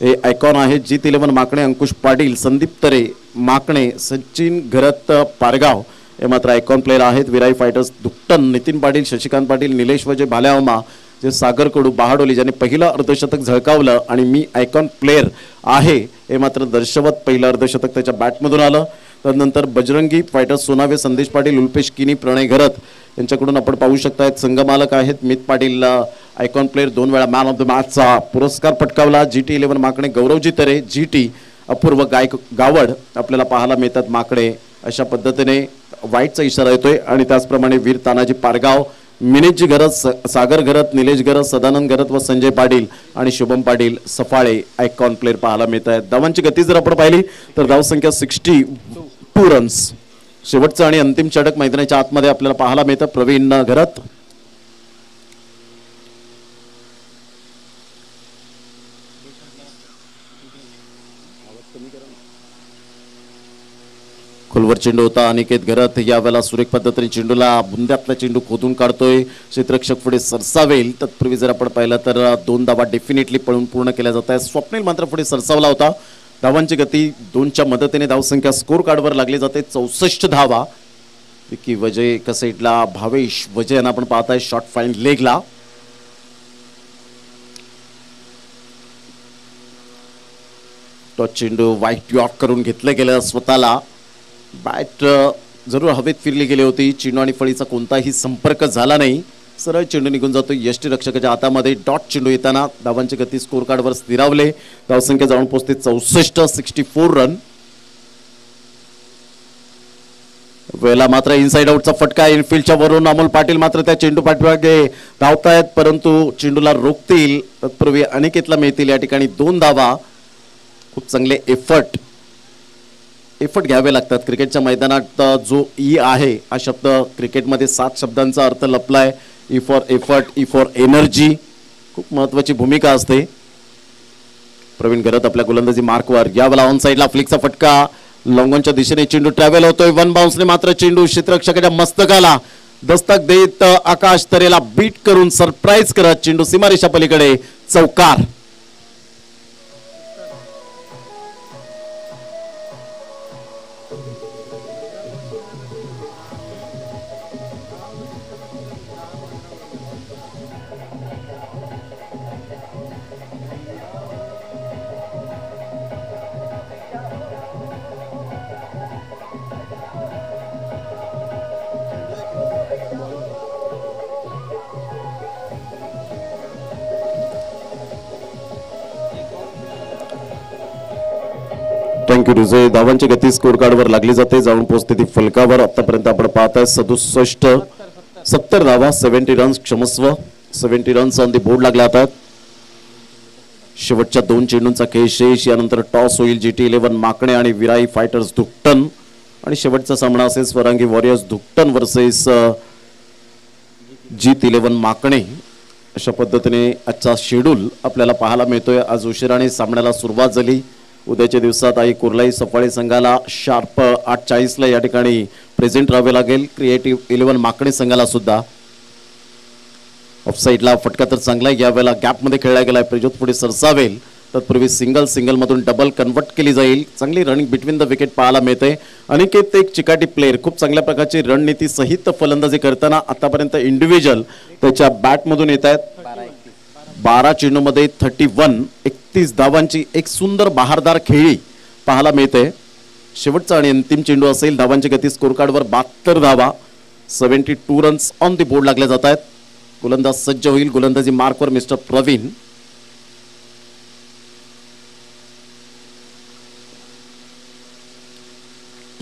हे आयकॉन आहेत. जीत 11 माकणे, अंकुश पाटील, संदीप तरे माकणे, सचिन घरत पारगाव हे मात्र आयकॉन प्लेयर आहेत. विराई फायटर्स धुकटन, नितीन पाटील, शशिकांत पाटील, निलेश वजय भाल्यावमा जे सागर कडू बहाडोली ज्यांनी पहिलं अर्धशतक झळकावलं आणि मी आयकॉन प्लेयर आहे हे मात्र दर्शवत पहिलं अर्धशतक त्याच्या बॅटमधून आलं. त्यानंतर बजरंगी फायटर्स सोनावे, संदेश पाटील, उल्पेश किनी, प्रणय घरत यांच्याकडून आपण पाहू शकता संघ मालक आहेत. मित पाटील आयकॉन प्लेयर, 2 वेळा मॅन ऑफ द मॅचचा पुरस्कार पटकावला. GT 11 माकणे, गौरवजी तरे, GT अपूर्व गावड आपल्याला पाहायला मिळतात माकडे. अशा पद्धतीने वाईटचा इशारा येतोय आणि त्याचप्रमाणे वीर तानाजी पारगाव, मिनेशजी घरत, सागर घरत, निलेश घरत, सदानंद घरत व संजय पाटील आणि शुभम पाटील सफाळे आयकॉन प्लेयर पाहायला मिळत आहेत. धावांची गती जर आपण पाहिली तर धावसंख्या 62 रन्स. शेवटचं आणि अंतिम षटक मैदानाच्या आतमध्ये आपल्याला पाहायला मिळतं. प्रवीण घरत, खोलवर चेंडू होता. अनिकेत घरत यावेळेला सुरेख पद्धतीने चेंडूला बुंद्यातला चेंडू खोदून काढतोय. क्षेत्ररक्षक पुढे सरसावेल. तत्पूर्वी जर आपण पाहिलं तर 2 धावा डेफिनेटली पळून पूर्ण केल्या जात आहेत. स्वप्नील मात्र पुढे सरसावला होता. धावांची गती 2च्या मदतीने धावसंख्या स्कोर कार्डवर लागली जाते 64 धावा. विकी वजय एका साईडला, भावेश वजय यांना आपण पाहताय शॉर्ट फाईन लेगला. टॉस चेंडू वाईट यॉर्क करून घेतलं गेलं स्वतःला. बॅट जरूर हवेत फिरली गेली होती. चेंडू आणि फळीचा कोणताही संपर्क झाला नाही. सरळ चेंडू निघून जातो यष्टीरक्षकाच्या हातामध्ये. डॉट चेंडू येताना धावांची गती स्कोर कार्डवर स्थिरावले. धावसंख्या जाऊन पोहोचते 64 रन. वेळेला मात्र इनसाइड आउटचा फटका इनफिल्डच्या वरून अमोल पाटील मात्र त्या चेंडू पाठीमागे धावतायत परंतु चेंडूला रोखतील. तत्पूर्वी अनिकेतला मिळतील या ठिकाणी 2 धावा. खूप चांगले एफर्ट घ्यावे लागतात क्रिकेटच्या मैदानात. जो ई आहे हा शब्द क्रिकेटमध्ये 7 शब्दांचा अर्थ लपलाय. E for effort, E for energy, खूप महत्वाची भूमिका असते. प्रवीण घरत आपल्या गोलंदाजी मार्कवर. यावेळेला ऑन साईडला फ्लिकचा फटका, लॉंगॉनच्या दिशेने चेंडू ट्रॅव्हल होतोय. 1 बाउन्सने मात्र चेंडू क्षेत्ररक्षकाच्या मस्तकाला दस्तक देत आकाश तरेला बीट करून सरप्राईज करत चेंडू सीमारेषा पलीकडे चौकार. थँक्यू रिझे. धावांची गती स्कोर कार्डवर लागली जाते, जाऊन पोहोचते ती फलकावर. आतापर्यंत आपण पाहताय 70 धावा, 70 रन्स, क्षमस्व 70 रन्स ऑन दी बोर्ड लागल्या आहेत. शेवटच्या 2 चेंडूंचा खेळ शेष. यानंतर टॉस होईल GT 11 माकणे आणि विराई फायटर्स धुकटन आणि शेवटचा सामना असेल Swarangi warriors Dhuktan versus GT 11 माकणे. अशा पद्धतीने आजचा शेड्यूल आपल्याला पाहायला मिळतोय. आज उशिराने सामन्याला सुरुवात झाली. उद्याच्या दिवसात आई कुर्लाई सफाळे संघाला शार्प 8:40 या ठिकाणी प्रेझेंट राहावे लागेल. क्रिएटिव्ह 11 माकणे संघाला सुद्धा ऑफसाईडला फटका तर चांगला आहे, यावेळेला गॅपमध्ये खेळला गेला आहे. प्रज्योत पुढे सरसावेल, तत्पूर्वी सिंगल मधून डबल कन्वर्ट केली जाईल. चांगली रनिंग बिटवीन द विकेट पाहायला मिळते. अनिकेत एक चिकाटी प्लेयर, खूप चांगल्या प्रकारची रणनीती सहित फलंदाजी करताना आतापर्यंत इंडिव्हिज्युअल त्याच्या बॅटमधून येत आहेत. 12 चेंडूमध्ये 31 धावांची एक सुंदर बहारदार खेळी पाहायला मिळते. शेवटचा आणि अंतिम चेंडू असेल. धावांची गती स्कोर कार्डवर 72 धावा, 72 रन्स ऑन दी बोर्ड लागले जात आहेत. गोलंदाज सज्ज होईल. गोलंदाजी मार्कवर मिस्टर प्रवीण.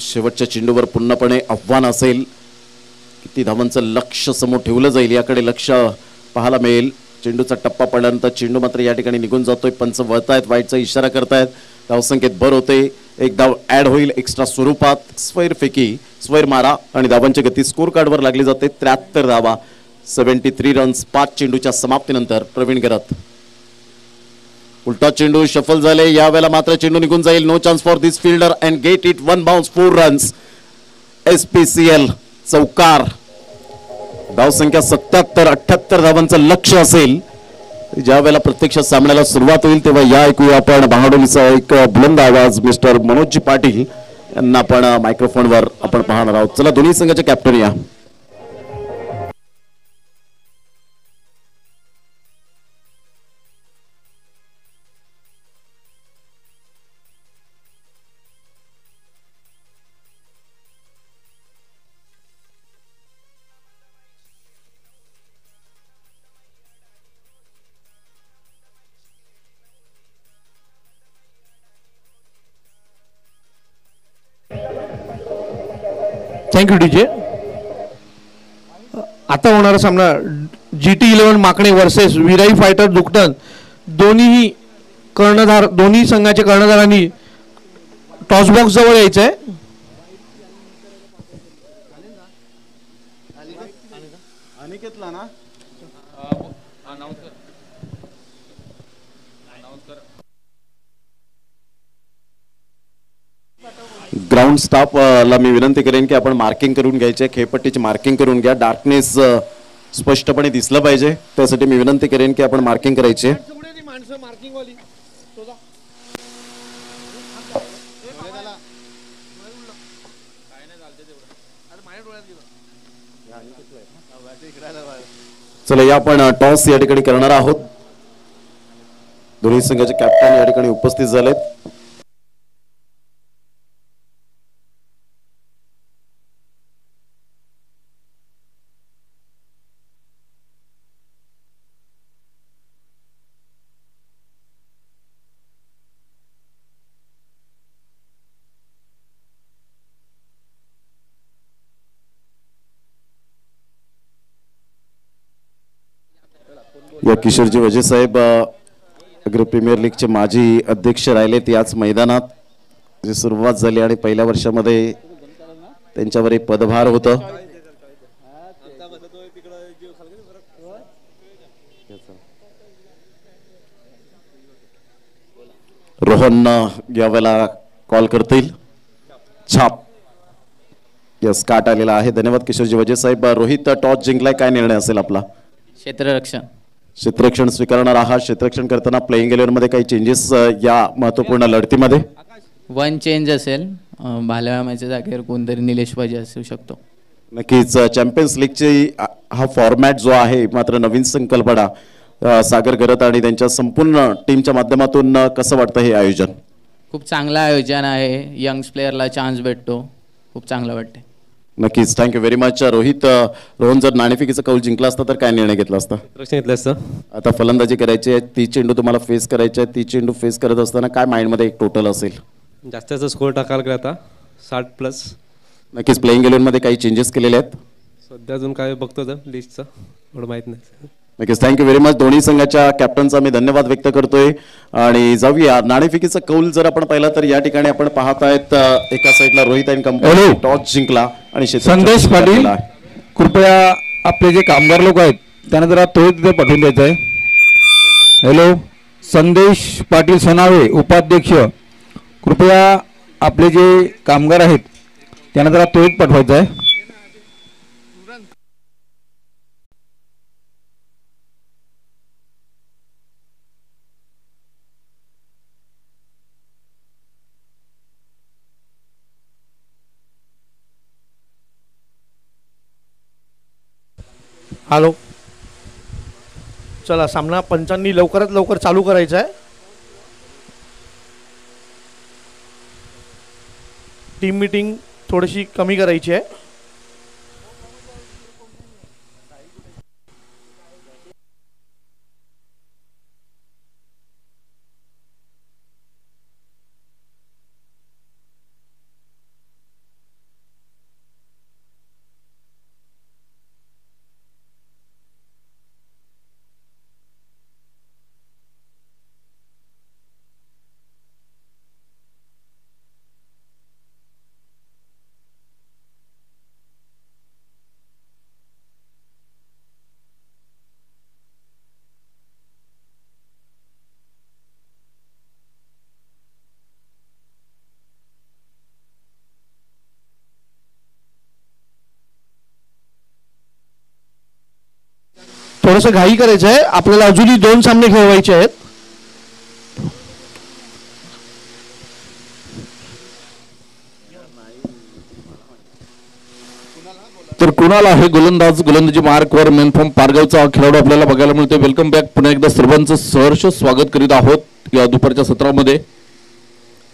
शेवटच्या चेंडूवर पूर्णपणे आव्हान असेल. किती धावांचं लक्ष समोर ठेवलं जाईल याकडे लक्ष पाहायला मिळेल. चेंडूचा टप्पा पडल्यानंतर चेंडू मात्र या ठिकाणी निघून जातोय. पंच वळतायत, वाईटचा इशारा करतायत. धावसंख्येत भर होते. एक धाव ऍड होईल एक्स्ट्रा स्वरूपात. स्क्वेअर मारा आणि धावांची गती स्कोर कार्डवर लागली जाते. 73 धावा, 73 रन्स 5 चेंडूच्या समाप्तीनंतर. प्रवीण गरत. उलटा चेंडू शफल झाले. यावेळेला मात्र चेंडू निघून जाईल. No chance for this fielder and get it 1 bounce 4 runs. SPCL चौकार. धावसंख्या 77-78 धावांचं लक्ष असेल. ज्या वेळेला प्रत्यक्ष सामन्याला सुरुवात होईल तेव्हा या ऐकूया आपण बहाडोलीचा एक बुलंद आवाज मिस्टर मनोजजी पाटील यांना आपण मायक्रोफोनवर आपण पाहणार आहोत. चला दोन्ही संघाचे कॅप्टन या. Thank you DJ. आता होणारा सामना GT11 माकणे वर्सेस विराई फायटर दुकटन. दोन्ही संघाच्या कर्णधारांनी टॉस बॉक्स जवळ यायचं आहे. ग्राउंड स्टाफ ला मी विनंती करेन की आपण मार्किंग करून घ्यायचे. खेळपट्टीची मार्किंग करून घ्या. डार्कनेस स्पष्टपणे दिसलं पाहिजे त्यासाठी मी विनंती करेन की आपण मार्किंग करायचे. चला या आपण टॉस या ठिकाणी करणार आहोत. दोन्ही संघाचे कॅप्टन या ठिकाणी उपस्थित झालेत. या किशोरजी वजे साहेब अग्र प्रीमियर लीगचे माजी अध्यक्ष राहिलेत याच मैदानात. जी सुरुवात झाली आणि पहिल्या वर्षामध्ये त्यांच्यावर एक पदभार होतं. रोहन यावेळेला कॉल करतील. छाप यस काट आलेला आहे. धन्यवाद किशोरजी वजे साहेब. रोहित टॉस जिंकलाय, काय निर्णय असेल आपला? क्षेत्ररक्षण स्वीकारणार आहात. क्षेत्ररक्षण करताना प्लेइंग 11 मध्ये काही चेंजेस या महत्वपूर्ण लढतीमध्ये? 1 चेंज असेल. भाल्यामाच्या जागेवर कोणतरी निलेश पाहिजे असू शकतो. नक्कीच चॅम्पियन्स लीगची हा फॉर्मॅट जो आहे मात्र नवीन संकल्पना सागर गरत आणि त्यांच्या संपूर्ण टीमच्या माध्यमातून कसं वाटतं हे आयोजन? खूप चांगलं आयोजन आहे. यंग प्लेयरला चान्स भेटतो. खूप चांगलं वाटते. नक्कीच थँक्यू व्हेरी मच. रोहन जर नाणेफेकीचा कौल जिंकला असता तर काय निर्णय घेतला असता? घेतलं असतं. आता फलंदाजी करायची आहे. 30 चेंडू तुम्हाला फेस करायचे आहे. 30 चेंडू फेस करत असताना काय माइंडमध्ये एक टोटल असेल? जास्तीचा स्कोर टाकायला गेला आता 60+. नक्कीच प्लेइंग 11 मध्ये काही चेंजेस केलेले आहेत? सध्या अजून काय बघतो लिस्टचं एवढं माहीत नाही. नक्कीच थँक्यू व्हेरी मच. दोन्ही संघाच्या कॅप्टनचा मी धन्यवाद व्यक्त करतोय. आणि जाऊया नाणेफेकीचा कौल जर आपण पाहिला तर या ठिकाणी आपण पाहत आहेत एका साईडला रोहित अँड कंपनी टॉस जिंकला आणि संदेश पाटील कृपया आपले जे कामगार लोक आहेत त्यांना जरा त्वरित तिथे पाठवून द्यायचं आहे. हॅलो संदेश पाटील सोनावे उपाध्यक्ष, कृपया आपले जे कामगार आहेत त्यांना जरा त्वरित पाठवायचं आहे. हॅलो, चला सामना पंचांनी लवकरात लवकर चालू करायचा आहे. टीम मीटिंग थोडीशी कमी करायची आहे. थोडंसं घाई करायचं आहे, आपल्याला अजूनही 2 सामने खेळवायचे आहेत. तर कुणाल आहे गोलंदाज, गोलंदाजी मार्कवर मेनफॉर्म पारगावचा खेळाडू आपल्याला बघायला मिळतोय. Welcome back. पुन्हा एकदा सर्वांचं सहर्ष स्वागत करीत आहोत या दुपारच्या सत्रामध्ये.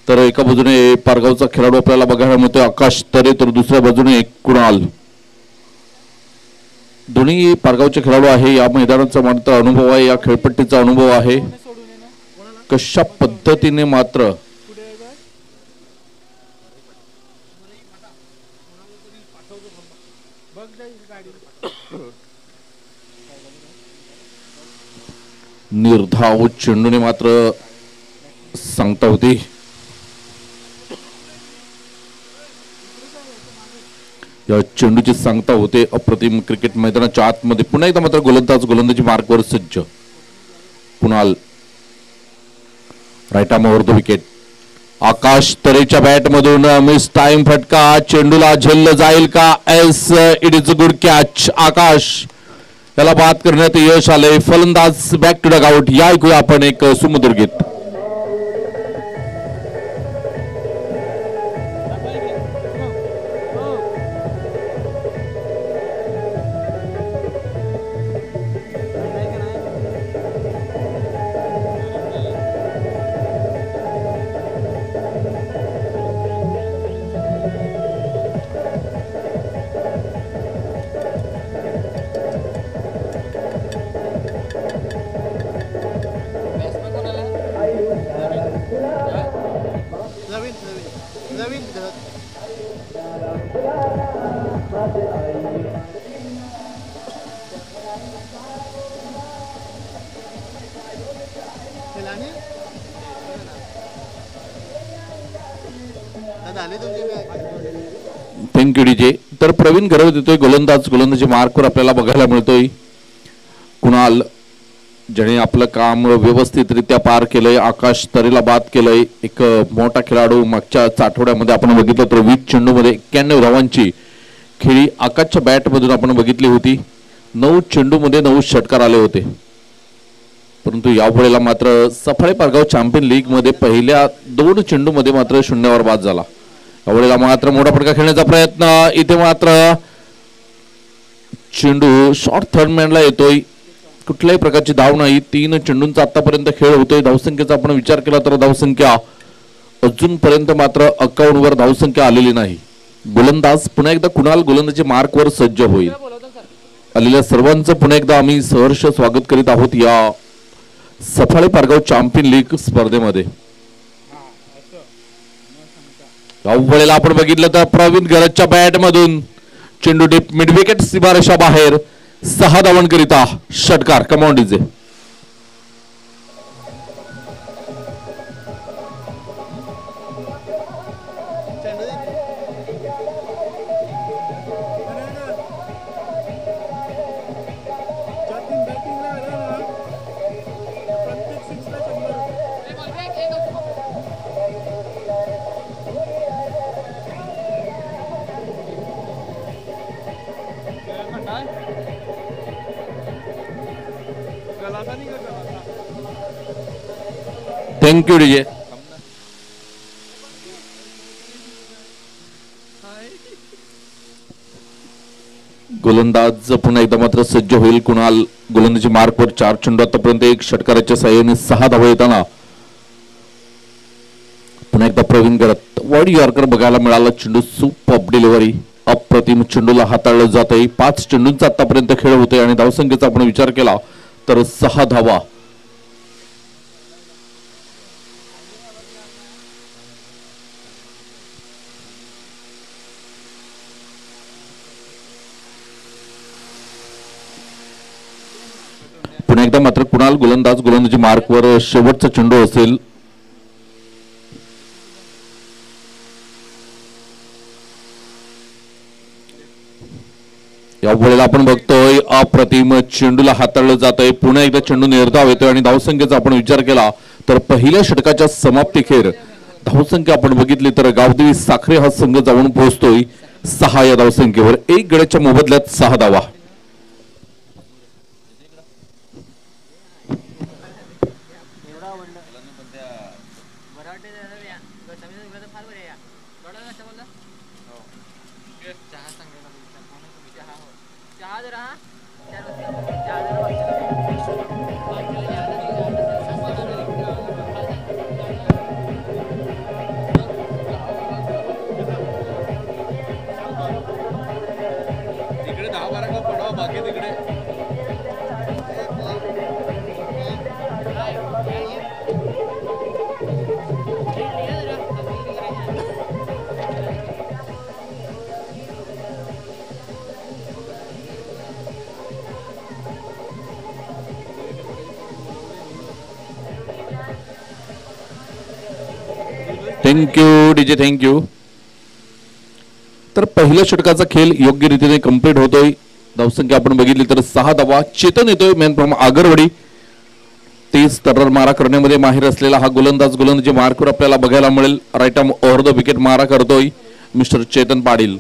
तर एका बाजूने पारगावचा खेळाडू आपल्याला बघायला मिळतोय आकाश तरे, तर दुसऱ्या बाजूने कुणाल. दोन्ही पारगावचे खेळाडू आहे. या मैदानाचा मात्र अनुभव आहे, या खेळपट्टीचा अनुभव आहे. कशा पद्धतीने मात्र निर्धाव चेंडूने मात्र सांगता होती. या चेंडूची सांगता होते. अप्रतिम क्रिकेट मैदानाच्या आतमध्ये पुन्हा एकदा मात्र गोलंदाज गोलंदाजी मार्कवर सज्ज. Kunal right arm over the wicket. Akash तरेच्या बॅट मधून मिस टाइम फटका. चेंडूला झेललं जाईल का? Yes, it is a good catch. Akash त्याला बाद करण्यात यश आले. फलंदाज बॅक टू डग आउट. या ऐकूया आपण एक सुमधुर गीत. Thank you DJ. तर प्रवीण गरव देतोय गोलंदाज गोलंदाजी मार्कवर आपल्याला बघायला मिळतोय. कुणाल ज्याने आपलं काम व्यवस्थितरित्या पार केलंय. आकाश तरेला बाद केलंय. एक मोठा खेळाडू. मागच्याच आठवड्यामध्ये आपण बघितलं तर 20 चेंडूमध्ये 91 धावांची खेळी आकाशच्या बॅट मधून आपण बघितली होती. 9 चेंडूमध्ये 9 षटकार आले होते. परंतु यावेळेला मात्र सफाळे पारगाव चॅम्पियन लीग मध्ये पहिल्या 2 चेंडूमध्ये मात्र 0वर बाद झाला. यावेळेला मात्र मोठा फटका खेळण्याचा प्रयत्न. इथे मात्र चेंडू शॉर्ट थर्ड मॅनला येतोय. कुठल्याही प्रकारची धाव नाही. 3 चेंडूंचा आतापर्यंत खेळ होतोय. धावसंख्येचा आपण विचार केला तर धावसंख्या अजूनपर्यंत मात्र 51 वर धावसंख्या आलेली नाही. गोलंदाज पुन्हा एकदा कुणाल गोलंदाजी मार्कवर सज्ज होईल. आलेल्या सर्वांचं पुन्हा एकदा आम्ही सहर्ष स्वागत करीत आहोत या सफाळे पारगाव चॅम्पियन लीग स्पर्धेमध्ये. यावेळेला आपण बघितलं तर प्रवीण गरजच्या बॅट मधून चेंडू डीप मिड विकेट सीमारेषा बाहेर. 6 धावांकरिता षटकार. Command DJ. Thank you DJ. गोलंदाज पुन्हा एकदा मात्र सज्ज होईल. कुणाल गोलंदाजी मार्कवर 4 चेंडू आतापर्यंत 1 षटकाराच्या साह्याने 6 धावा येताना पुन्हा एकदा प्रवीण गरत वाईड यॉर्कर बघायला मिळाला. चेंडू सुपर डिलिव्हरी अप्रतिम चेंडूला हाताळलं जात आहे. 5 चेंडूंचा आतापर्यंत खेळ होतोय आणि धावसंख्येचा आपण विचार केला तर 6 धावा. पुन्हा एकदा मात्र कुणाल गोलंदाजी मार्कवर शेवटचा चेंडू असेल. या वेळेला आपण बघतोय अप्रतिम चेंडूला हाताळलं जात आहे. पुन्हा एकदा चेंडू निर्धाव येतोय आणि धावसंख्येचा आपण विचार केला तर पहिल्या षटकाच्या समाप्तीखेर धावसंख्या आपण बघितली तर गावदेवी साखरे हा संघ जाऊन पोहोचतोय 6 या धावसंख्येवर. 1 गड्याच्या मोबदल्यात 6 धावा. Thank you DJ thank you. तर पहिल्या षटकाचा खेळ योग्य रीतीने कंप्लीट होतोय. धावसंख्या आपण बघितली तर 6 धावा. चेतन येतोय मॅन फ्रॉम आगरवाडी. 30 तरर मारा करण्यामध्ये माहिर असलेला हा गोलंदाजी मार्कवर आपल्याला बघायला मिळेल. Right arm over the wicket मारा करतोय मिस्टर चेतन पाटील.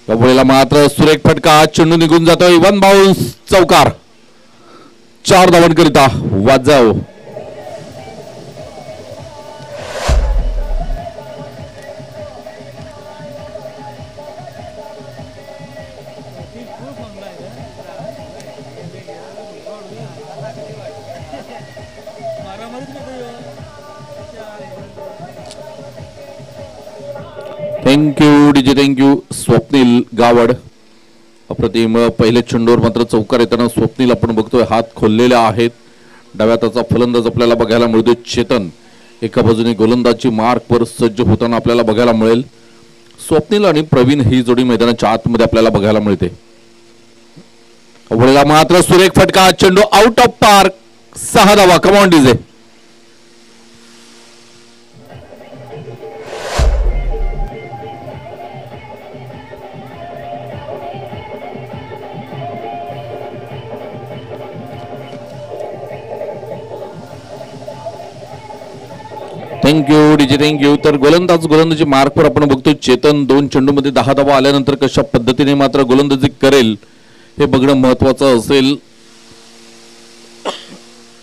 यावेळेला मात्र सुरेख फटका चेंडू निघून जातोय. 1 बाउन्स चौकार. 4 धावांकरिता वाजाव. Thank you DJ thank you. Swapnil Gawad अप्रतिम पहिल्या चेंडूवर मात्र चौकार येताना स्वप्नील आपण बघतोय हात खोललेले आहेत. डाव्या हाताचा फलंदाज आपल्याला बघायला मिळतोय चेतन. एका बाजूने गोलंदाजी मार्कवर सज्ज होताना आपल्याला बघायला मिळेल. स्वप्नील आणि प्रवीण ही जोडी मैदानाच्या आतमध्ये आपल्याला बघायला मिळते. वेळेला मात्र सुरेख फटका चेंडू आउट ऑफ पार्क. 6 धावा. Come on DJ. Thank you DJ thank you. तर गोलंदाजी मार्कवर आपण बघतोय चेतन 2 चेंडूमध्ये 10 धावा आल्यानंतर कशा पद्धतीने मात्र गोलंदाजी करेल हे बघणं महत्वाचं असेल.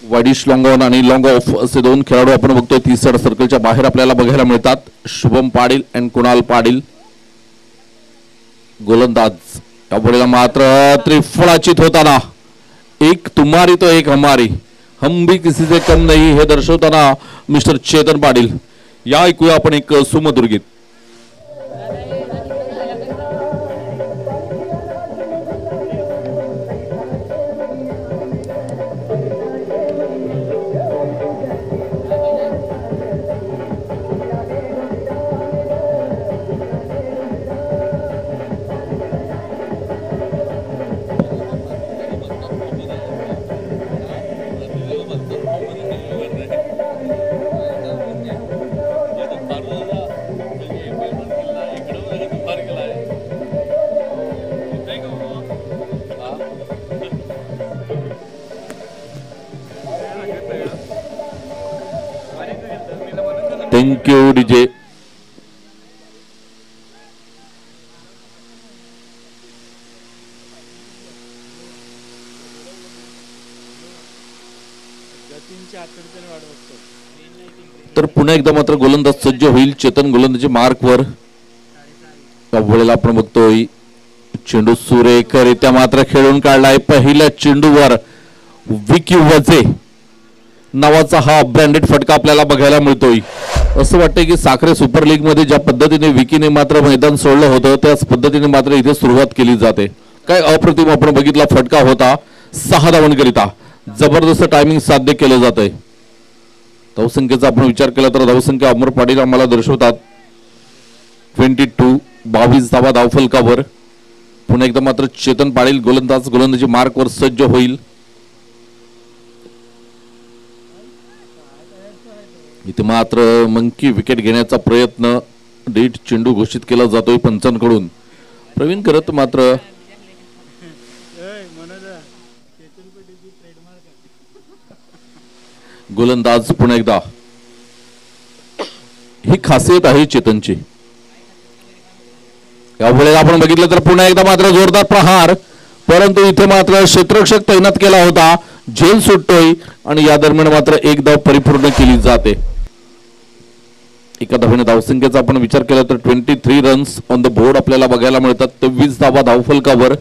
वाडिश लॉंग ऑन आणि लॉंग ऑफ असे 2 खेळाडू आपण बघतोय 30 सर्कलच्या बाहेर आपल्याला बघायला मिळतात. शुभम पाटील आणि कुणाल पाटील गोलंदाज. यावेळेला मात्र त्रिफळाचित होताना एक तुम्हारी तो एक हमारी, हम भी किसी से कम नहीं हे दर्शवताना मिस्टर चेतन पाटील. या ऐकूया आपण एक सुमधुर गीत. Thank you DJ. तर पुन्हा एकदा मात्र गोलंदाज सज्ज होईल. चेतन गोलंदाजी मार्कवर वेळेला आपण बघतोय चेंडू सुरेखरित्या मात्र खेळून काढलाय. पहिल्या चेंडूवर विकी वजे नावाचा हा ब्रँडेड फटका आपल्याला बघायला मिळतोय. असं वाटतंय की साखरे सुपर लीग मध्ये ज्या पद्धतीने विकीने मात्र मैदान सोडलं होतं त्याच पद्धतीने मात्र इथे सुरुवात केली जाते. काय अप्रतिम आपण बघितला फटका होता. 6 धावांकरिता जबरदस्त टायमिंग साध्य केलं जात आहे. धावसंख्येचा आपण विचार केला तर धावसंख्या अमर पाटील आम्हाला दर्शवतात 22 धावा धावफलकावर. पुन्हा एकदा मात्र चेतन पाटील गोलंदाजी मार्कवर सज्ज होईल. इथे मात्र मंकी विकेट घेण्याचा प्रयत्न डेट चेंडू घोषित केला जातोय पंचांकडून. प्रवीण करत मात्र गोलंदाज पुन्हा एकदा. ही खासियत आहे चेतनची. यावेळेला आपण बघितलं तर पुन्हा एकदा मात्र जोरदार प्रहार, परंतु इथे मात्र क्षेत्ररक्षक तैनात केला होता. झेल सुटतोय आणि या दरम्यान मात्र एक धाव परिपूर्ण केली जाते. एका धावेने धावसंख्येचा आपण विचार केला तर 23 रन्स ऑन द बोर्ड आपल्याला बघायला मिळतात. 23 धावा धावफलकावर.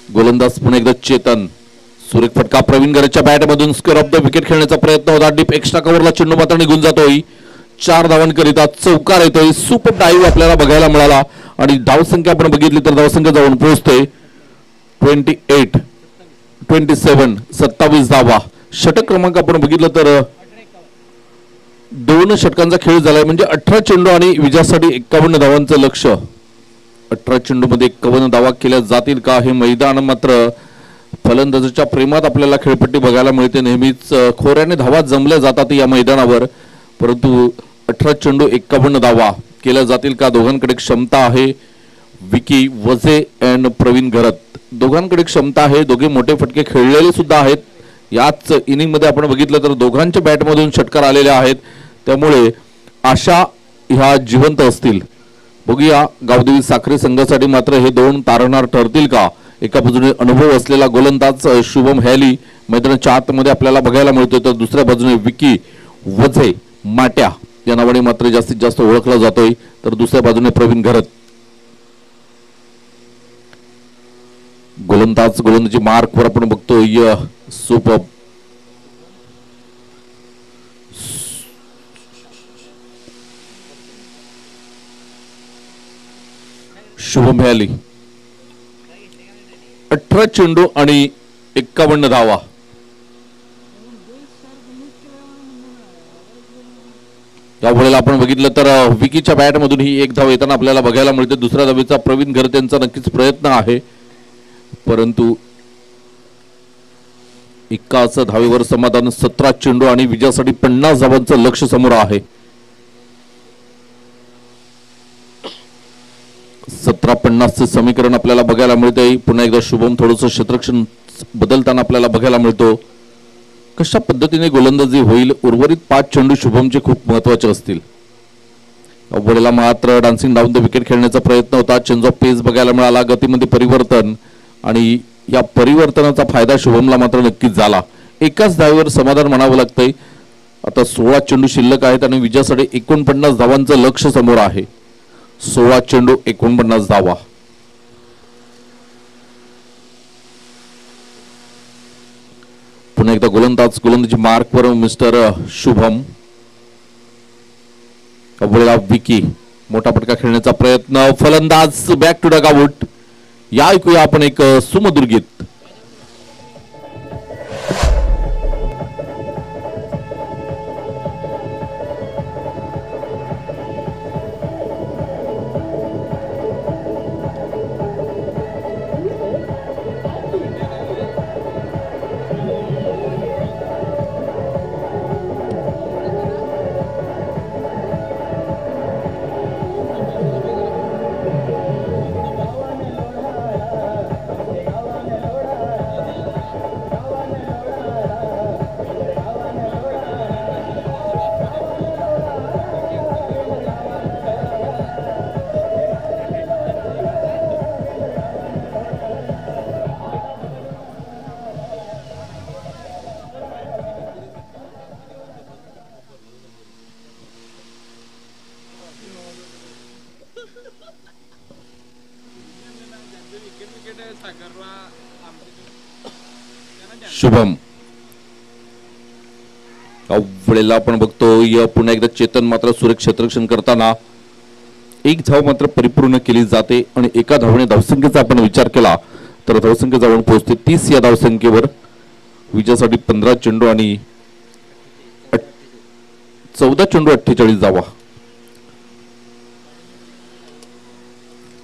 गोलंदाज पुन्हा एकदा चेतन. सुरेख फटका प्रवीण गरजच्या बॅट मधून स्क्वेअर ऑफ द विकेट खेळण्याचा प्रयत्न होता. डीप एक्स्ट्रा कव्हरला चेंडू मात्र निघून जातोय. 4 धावांकरिता चौकार येतोय. सुपर डाईव्ह आपल्याला बघायला मिळाला आणि धावसंख्या आपण बघितली तर धावसंख्या जाऊन पोहोचते 27 धावा. षटक क्रमांक आपण बघितलं तर 2 षटकांचा खेळ झालाय म्हणजे 18 चेंडू आणि विजयासाठी 51 धावांचं लक्ष. 18 चेंडू मध्ये 51 धावा केल्या जातील का? हे मैदान मात्र फलंदाजाच्या प्रेमात आपल्याला खेळपट्टी बघायला मिळते. नेहमीच खोऱ्याने धावा जमल्या जातात या मैदानावर, परंतु 18 चेंडू 51 धावा केल्या जातील का? दोघांकडे क्षमता आहे. विकी वजे अँड प्रवीण घरत दोघांकडे क्षमता आहे. दोघे मोठे फटके खेळलेले सुद्धा आहेत. याच इनिंग मध्ये आपण बघितलं तर दोघांच्या बॅटमधून षटकार आलेले आहेत. त्यामुळे आशा ह्या जिवंत असतील. बघूया गावदेवी साखरे संघासाठी मात्र हे 2 तारणार ठरतील का? एका बाजूने अनुभव असलेला गोलंदाज शुभम हॅली मैदानाच्या आतमध्ये आपल्याला बघायला मिळतोय, तर दुसऱ्या बाजूने विकी वजे माट्या या नावाने मात्र जास्तीत जास्त ओळखला जातोय. तर दुसऱ्या बाजूने प्रवीण घरत. गोलंदाजी मार्कवर आपण बघतोय सुपर शुभम हॅली. 18 चेंडू आणि 51 धावा. यावेळेला आपण बघितलं तर विकीच्या बॅटमधून ही 1 धाव येताना आपल्याला बघायला मिळते. दुसऱ्या धावेचा प्रवीण घरत यांचा नक्कीच प्रयत्न आहे, परंतु एकाच धावेवर समाधान. 17 चेंडू आणि विजयासाठी 50 धावांचं लक्ष समोर आहे. 17-50 समीकरण आपल्याला बघायला मिळते. पुन्हा एकदा शुभम थोडंसं क्षेत्ररक्षण बदलताना आपल्याला बघायला मिळतो. कशा पद्धतीने गोलंदाजी होईल? उर्वरित 5 चेंडू शुभमचे खूप महत्वाचे असतील. अव्वलेला मात्र डान्सिंग डाऊन द विकेट खेळण्याचा प्रयत्न होता. चेंज ऑफ पेस बघायला मिळाला. गतीमध्ये परिवर्तन आणि या परिवर्तनाचा फायदा शुभमला मात्र नक्कीच झाला. एकाच धावेवर समाधान म्हणावं लागतंय. आता 16 चेंडू शिल्लक आहेत आणि विजयासाठी 49 धावांचं लक्ष समोर आहे. 16 चेंडू 49 धावा. पुन्हा एकदा गोलंदाजी मार्कवर मिस्टर शुभम. अव्वलेला विकी मोठा फटका खेळण्याचा प्रयत्न. फलंदाज बॅक टू डग आउट. या ऐकूया आपण एक सुमधुर गीत. शुभम वेळेला आपण बघतोय पुन्हा एकदा चेतन मात्र सुरेख क्षेत्ररक्षण करताना एक धाव मात्र परिपूर्ण केली जाते आणि एका धावने धावसंख्येचा आपण विचार केला तर धावसंख्या जाऊन पोहोचते 30 या धावसंख्येवर. विजयासाठी 15 चेंडू आणि 14 चेंडू 48 धावा.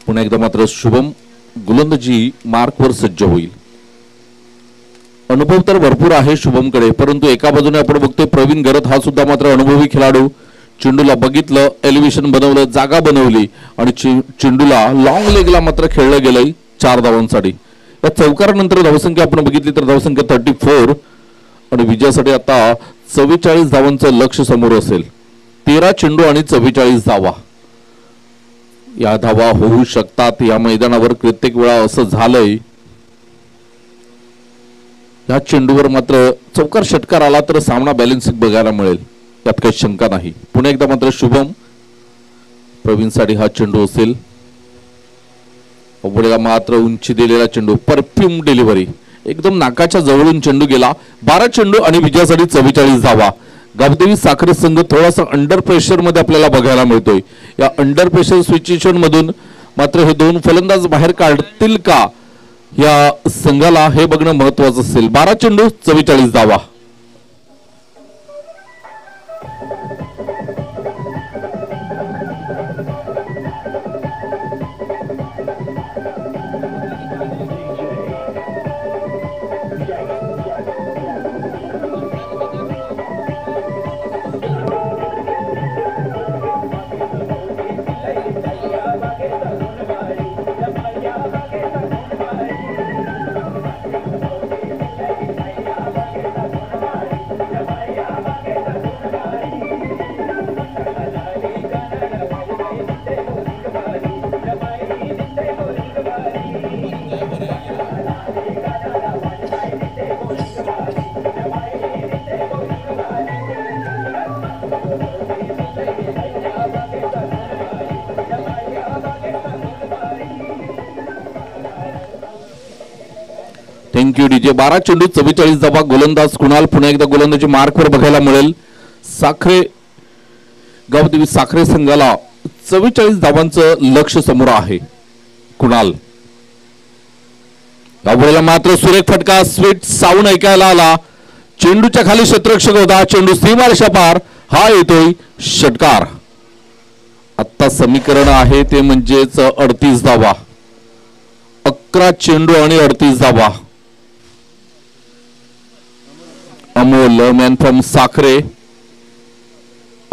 पुन्हा एकदा मात्र शुभम गोलंदाजी मार्कवर सज्ज होईल. अनुभव तर भरपूर आहे शुभमकडे, परंतु एका बाजूने आपण बघतोय प्रवीण गरत हा सुद्धा मात्र अनुभवी खेळाडू. चेंडूला बघितलं, एलिव्हेशन बनवलं, जागा बनवली आणि चेंडूला लॉंग लेगला मात्र खेळलं गेलंय 4 धावांसाठी. या चौकारानंतर धावसंख्या आपण बघितली तर धावसंख्या 34 आणि विजयासाठी आता 44 धावांचं लक्ष समोर असेल. 13 चेंडू आणि 44 धावा. या धावा होऊ शकतात या मैदानावर कित्येक वेळा असं झालंय. या चेंडूवर मात्र चौकार षटकार आला तर सामना बॅलन्सिंग बघायला मिळेल, यात काही शंका नाही. पुन्हा एकदा मात्र शुभम प्रवीणसाठी हा चेंडू असेल. अवघडेला मात्र उंची दिलेला चेंडू, परफ्यूम डिलिव्हरी, एकदम नाकाच्या जवळून चेंडू गेला. 12 चेंडू आणि विजयासाठी 44 धावा. गावदेवी साखरे संघ थोडासा अंडर प्रेशर मध्ये आपल्याला बघायला मिळतोय. या अंडर प्रेशर सिच्युएशन मधून मात्र हे दोन फलंदाज बाहेर काढतील का या संघाला हे बघणं महत्वाचं असेल. 12 चेंडू 44 धावा. Thank you DJ. 12 चेंडू 44 धावा. गोलंदाज कुणाल पुन्हा एकदा गोलंदाजी मार्कवर बघायला मिळेल. साखरे गावदेवी साखरे संघाला 44 धावांचं लक्ष समोर आहे. कुणाल यावेळेला मात्र सुरेख फटका, स्वीट साऊंड ऐकायला आला. चेंडूच्या खाली क्षेत्ररक्षक होता, चेंडू सीमारेषा पार, हा येतोय षटकार. आता समीकरण आहे ते म्हणजेच 38 धावा. 11 चेंडू आणि 38 धावा. अमोल मॅन फ्रॉम साखरे,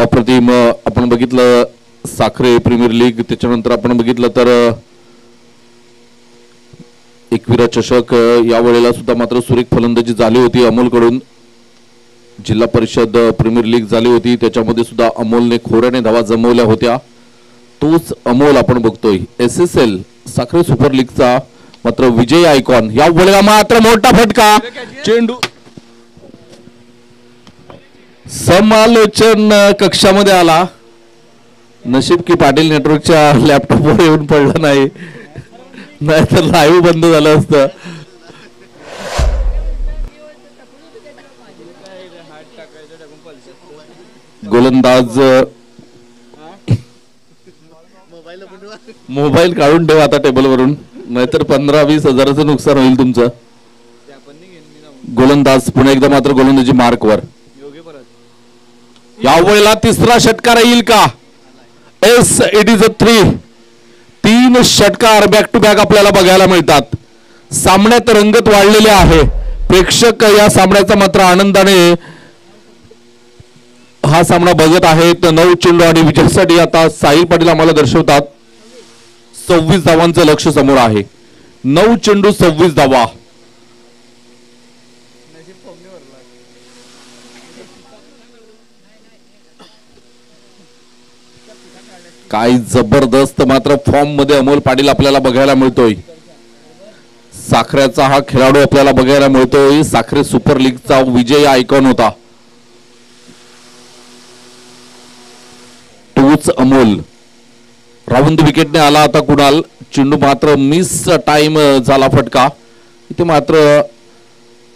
अप्रतिम. आपण बघितलं साखरे प्रीमियर लीग, त्याच्यानंतर आपण बघितलं तर एकविरा चषक, यावेळेला सुद्धा मात्र सुरेख फलंदाजी झाली होती अमोलकडून. जिल्हा परिषद प्रीमियर लीग झाली होती, त्याच्यामध्ये सुद्धा अमोलने खोऱ्याने धावा जमवल्या होत्या. तोच अमोल आपण बघतोय SSL साखरे सुपर लीगचा मात्र विजय आयकॉन. यावेळेला मात्र मोठा फटका, चेंडू समालोचन कक्षामध्ये आला. नशीब की पाटील नेटवर्कच्या लॅपटॉपवर येऊन पडला नाही, नाहीतर लाईव्ह बंद झालं असतं. गोलंदाज मोबाईल काढून ठेवा आता टेबलवरून, नाहीतर 15-20 हजाराचं नुकसान होईल तुमचं. गोलंदाज पुन्हा एकदा मात्र गोलंदाजी मार्कवर. यावेळेला तिसरा षटकार येईल का? एस, इट इज अ 3 षटकार बॅक टू बॅक आपल्याला बघायला मिळतात. सामन्यात रंगत वाढलेले आहे. प्रेक्षक या सामन्याचा मात्र आनंदाने हा सामना बघत आहेत. 9 चेंडू आणि विजयासाठी आता साहिल पाटील आम्हाला दर्शवतात 26 धावांचं लक्ष समोर आहे. 9 चेंडू 26 धावा. काय जबरदस्त मात्र फॉर्म मध्ये अमोल पाटील आपल्याला बघायला मिळतोय. साखरेचा हा खेळाडू आपल्याला बघायला मिळतोय. साखरे सुपर लीगचा विजय आयकॉन होता. तोच अमोल. राऊंड विकेटने आला आता कुणाल. चेंडू मात्र मिस टाइम झाला फटका. इथे मात्र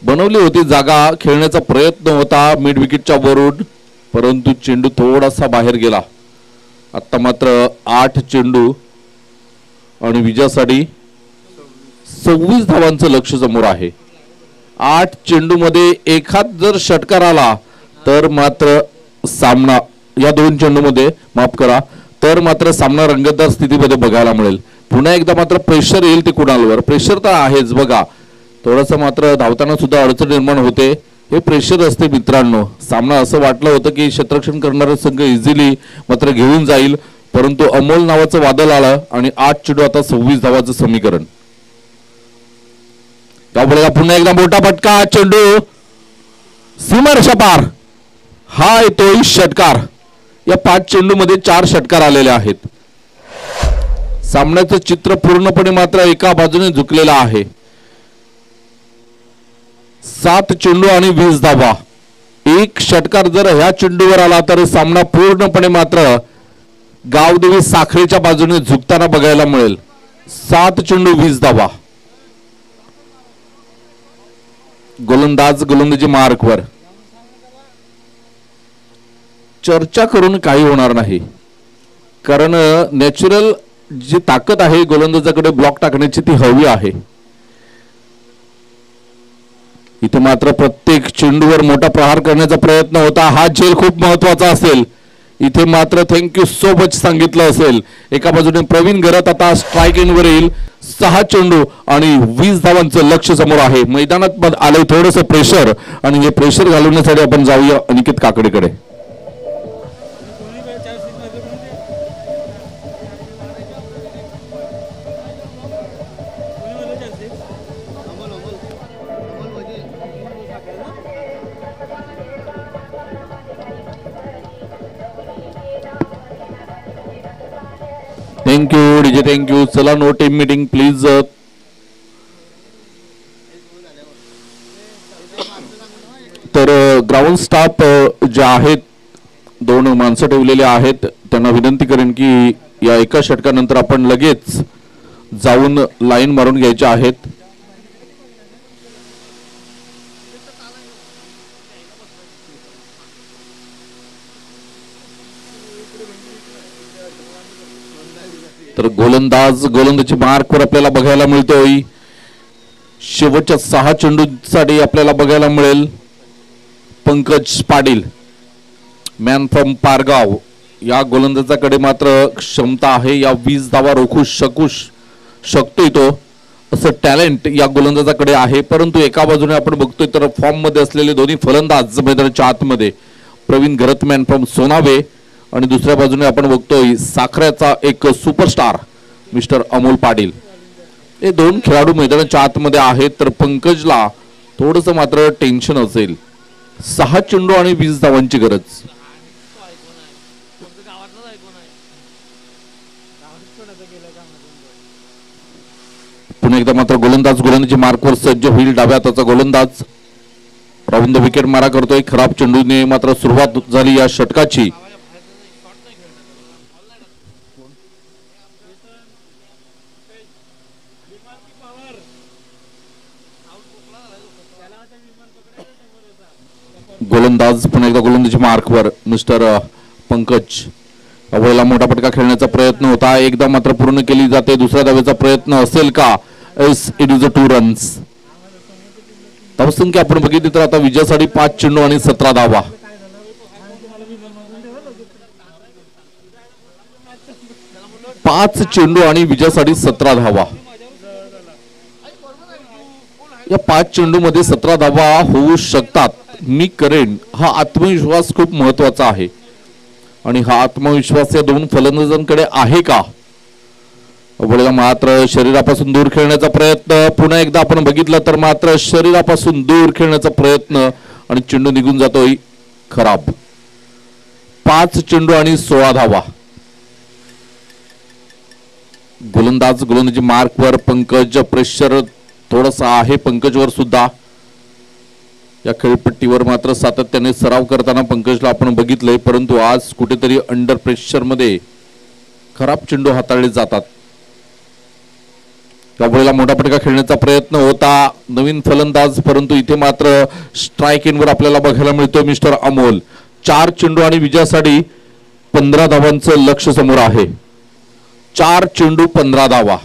बनवली होती जागा, खेळण्याचा प्रयत्न होता मिड विकेटच्या वरून, परंतु चेंडू थोडासा बाहेर गेला. आता मात्र 8 चेंडू आणि विजयासाठी 26 धावांचं लक्ष समोर आहे. 8 चेंडू मध्ये एखाद जर षटकार आला तर मात्र सामना, या 2 चेंडू मध्ये माफ करा, तर मात्र सामना रंगतदार स्थितीमध्ये बघायला मिळेल. पुन्हा एकदा मात्र प्रेशर येईल ते कुणालवर. प्रेशर तर आहेच बघा, थोडंसं मात्र धावताना सुद्धा अडचण निर्माण होते. हे प्रेशर असते मित्रांनो. सामना असं वाटलं होतं की क्षेत्ररक्षण करणारा संघ इझिली मात्र घेऊन जाईल, परंतु अमोल नावाचं वादळ आलं आणि 8 चेंडू आता 26 धावाचं समीकरण. त्यामुळे पुन्हा एकदा मोठा फटका, चेंडू सीमारेषा पार. हा येतोय षटकार. या 5 चेंडू मध्ये 4 षटकार आलेले आहेत. सामन्याचं चित्र पूर्णपणे मात्र एका बाजूने झुकलेलं आहे. 7 चेंडू आणि 20 धावा. एक षटकार जर ह्या चेंडूवर आला तर सामना पूर्णपणे मात्र गावदेवी साखरेच्या बाजूने झुकताना बघायला मिळेल. 7 चेंडू 20 धावा. गोलंदाज गोलंदाजी मार्कवर. चर्चा करून काही होणार नाही, कारण नॅचरल जी ताकद आहे गोलंदाजाकडे ब्लॉक टाकण्याची ती हवी आहे. इथे मात्र प्रत्येक चेंडूवर मोठा प्रहार करण्याचा प्रयत्न होता. हा झेल खूप महत्वाचा असेल. इथे मात्र थँक्यू सो मच सांगितलं असेल. एका बाजूने प्रवीण घरत आता स्ट्राईक एंडवर येईल. 6 चेंडू आणि 20 धावांचं लक्ष समोर आहे. मैदानात आलंय थोडंसं प्रेशर, आणि हे प्रेशर घालवण्यासाठी आपण जाऊया अनिकेत काकडेकडे. Thank you DJ, thank you. चला नो टीम मीटिंग प्लीज. तर ग्राउंड स्टाफ जे आहेत, 2 माणसं ठेवलेले आहेत, त्यांना विनंती करेन की या एका षटकानंतर आपण लगेच जाऊन लाईन मारून घ्यायच्या आहेत. तर गोलंदाजी मार्कवर आपल्याला बघायला मिळतोय. शेवटच्या 6 चेंडूसाठी आपल्याला बघायला मिळेल पंकज पाटील, मॅन फ्रॉम पारगाव. या गोलंदाजाकडे मात्र क्षमता आहे, या 20 धावा रोखू शकतोय तो, असं टॅलेंट या गोलंदाजाकडे आहे. परंतु एका बाजूने आपण बघतोय तर फॉर्म मध्ये असलेले दोन्ही फलंदाज मैदानाच्या आतमध्ये, प्रवीण घरत मॅन फ्रॉम सोनावे, आणि दुसऱ्या बाजूने आपण बघतोय साखऱ्याचा एक सुपरस्टार मिस्टर अमोल पाटील. हे 2 खेळाडू मैदानाच्या आतमध्ये आहेत. तर पंकजला थोडंसं मात्र टेन्शन असेल. 6 चेंडू आणि 20 धावांची गरज. पुन्हा एकदा मात्र गोलंदाजी मार्कवर सज्ज होईल. डाव्या हाताचा गोलंदाज राऊंड द विकेट मारा करतोय. खराब चेंडूने मात्र सुरुवात झाली या षटकाची. गोलंदाज पुन्हा एकदा गोलंदाजी मार्कवर मिस्टर पंकज. अवळेला मोठा फटका खेळण्याचा प्रयत्न होता, एकदा मात्र पूर्ण केली जाते. दुसऱ्या धावेचा प्रयत्न असेल का? It is a 2 runs. धावसंख्या आपण बघितली तर आता विजयासाठी 5 चेंडू आणि 17 धावा. पाच चेंडू आणि विजयासाठी 17 धावा. या 5 चेंडू मध्ये 17 धावा होऊ शकतात. मी करेन, हा आत्मविश्वास खूप महत्वाचा आहे. आणि हा आत्मविश्वास या 2 फलंदाजांकडे आहे का? अवघडला मात्र शरीरापासून दूर खेळण्याचा प्रयत्न. पुन्हा एकदा आपण बघितलं तर मात्र शरीरापासून दूर खेळण्याचा प्रयत्न आणि चेंडू निघून जातोय खराब. 5 चेंडू आणि 16 धावा. गोलंदाजी मार्कवर पंकज. प्रेशर थोडासा आहे पंकजवर सुद्धा. या खेळपट्टीवर मात्र सातत्याने सराव करताना पंकजला आपण बघितलंय, परंतु आज कुठेतरी अंडर प्रेशर मध्ये खराब चेंडू हाताळले जातात. त्यावेळेला मोठा फटका खेळण्याचा प्रयत्न होता नवीन फलंदाज, परंतु इथे मात्र स्ट्राईक इनवर आपल्याला बघायला मिळतोय मिस्टर अमोल. 4 चेंडू आणि विजयासाठी 15 धावांचं लक्ष समोर आहे. 4 चेंडू 15 धावा.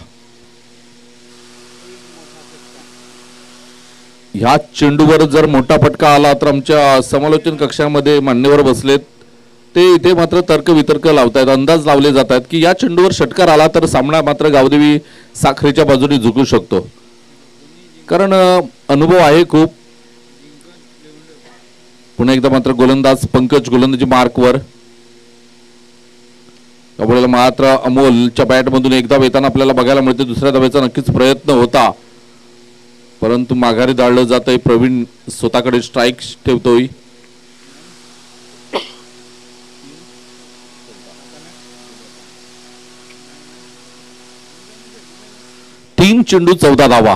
ह्या चेंडूवर जर मोठा फटका आला तर आमच्या समालोचन कक्षामध्ये मान्यवर बसलेत ते इथे मात्र तर्क वितर्क लावतायत, अंदाज लावले जात आहेत की या चेंडूवर षटकार आला तर सामना मात्र गावदेवी साखरेच्या बाजूने झुकू शकतो, कारण अनुभव आहे खूप. पुन्हा एकदा मात्र गोलंदाज पंकज गोलंदाजी मार्कवर. त्यावेळेला मात्र अमोलच्या बॅटमधून एकदा येताना आपल्याला बघायला मिळते. दुसऱ्या धावेचा नक्कीच प्रयत्न होता, परंतु माघारी दाळलं जात आहे. प्रवीण स्वतःकडे स्ट्राईक ठेवतोय. तीन चेंडू 14 धावा.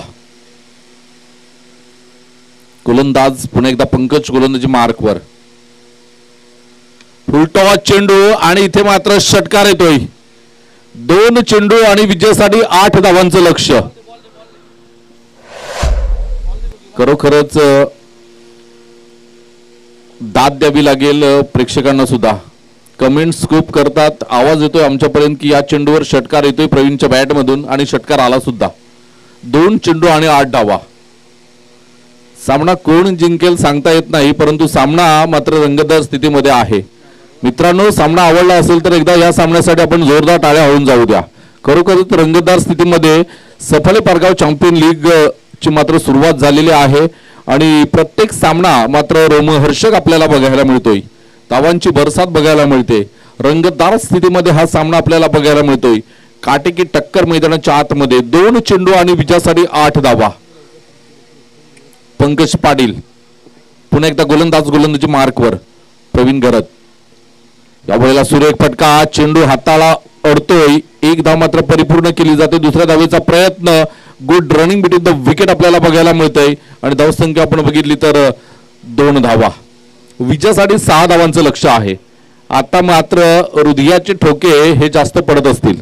गोलंदाज पुन्हा एकदा पंकज गोलंदाजी मार्कवर. फुलटॉस चेंडू आणि इथे मात्र षटकार येतोय. 2 चेंडू आणि विजयासाठी 8 धावांचं लक्ष. खरोखरच दाद द्यावी लागेल प्रेक्षकांना सुद्धा. कमेंट्स खूप करतात, आवाज येतोय आमच्यापर्यंत की या चेंडूवर षटकार येतोय प्रवीणच्या बॅटमधून आणि षटकार आला सुद्धा. 2 चेंडू आणि 8 धावा. सामना कोण जिंकेल सांगता येत नाही, परंतु सामना मात्र रंगतदार स्थितीमध्ये आहे. मित्रांनो, सामना आवडला असेल तर एकदा या सामन्यासाठी आपण जोरदार टाळ्या होऊन जाऊ द्या. खरोखरच रंगतदार स्थितीमध्ये सफाळे पारगाव चॅम्पियन लीग ची मात्र सुरुवात झालेली आहे आणि प्रत्येक सामना मात्र रोमहर्षक आपल्याला बघायला मिळतोय. धावांची बरसात बघायला मिळते. रंगतदार स्थितीमध्ये हा सामना आपल्याला बघायला मिळतोय. काटेकी टक्कर मैदानाच्या आतमध्ये. 2 चेंडू आणि विजयासाठी 8 धावा. पंकज पाटील पुन्हा एकदा गोलंदाजी मार्कवर. प्रवीण गरत. यावेळेला सुरेख फटका. चेंडू हाताला अडतोय. 1 धाव मात्र परिपूर्ण केली जाते. दुसऱ्या धावेचा प्रयत्न. Good running between the wicket आपल्याला बघायला मिळतंय आणि धावसंख्या आपण बघितली तर 2 धावा. विजयासाठी 6 धावांचं लक्ष आहे. आता मात्र हृदयाचे ठोके हे जास्त पडत असतील.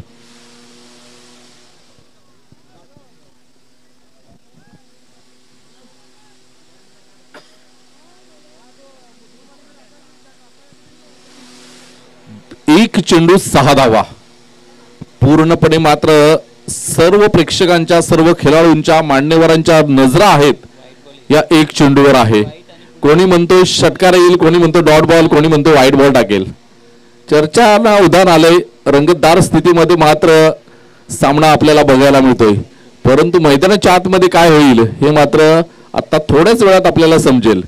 एक चेंडू 6 धावा. पूर्णपणे मात्र सर्व प्रेक्षकांच्या, सर्व खेळाडूंच्या, मान्यवरांच्या नजरा आहेत या 1 चेंडूवर आहे. कोणी म्हणतो षटकार येईल, कोणी म्हणतो डॉट बॉल, कोणी म्हणतो व्हाईट बॉल टाकेल. चर्चाला उदाहरण आलंय. रंगतदार स्थितीमध्ये मात्र सामना आपल्याला बघायला मिळतोय, परंतु मैदानाच्या आतमध्ये काय होईल हे मात्र आता थोड्याच वेळात आपल्याला समजेल.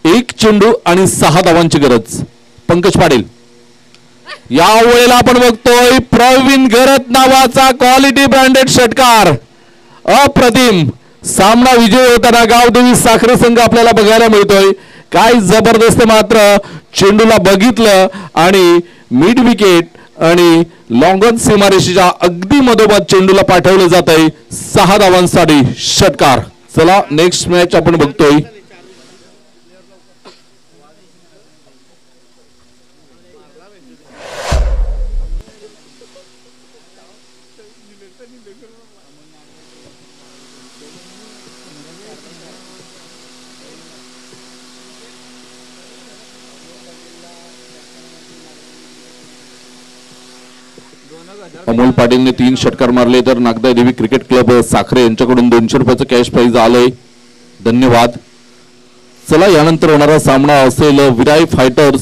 1 चेंडू आणि 6 धावांची गरज. पंकज पाटील. या वेळेला आपण बघतोय प्रवीण गरत नावाचा क्वालिटी ब्रँडेड षटकार. अप्रतिम. सामना विजय होताना गावदेवी साखरे संघ आपल्याला बघायला मिळतोय. काय जबरदस्त. मात्र चेंडूला बघितलं आणि मिड विकेट आणि लॉंगन सीमारेषेच्या अगदी मधोमध चेंडूला पाठवलं जात आहे. 6 धावांसाठी षटकार. चला नेक्स्ट मॅच आपण बघतोय. अमोल पाटीलने 3 षटकार मारले तर नागदा देवी क्रिकेट क्लब साखरे यांच्याकडून 200 रुपयाचं कॅश प्राइज आलंय. धन्यवाद. चला यानंतर होणारा सामना असेल विराई फायटर्स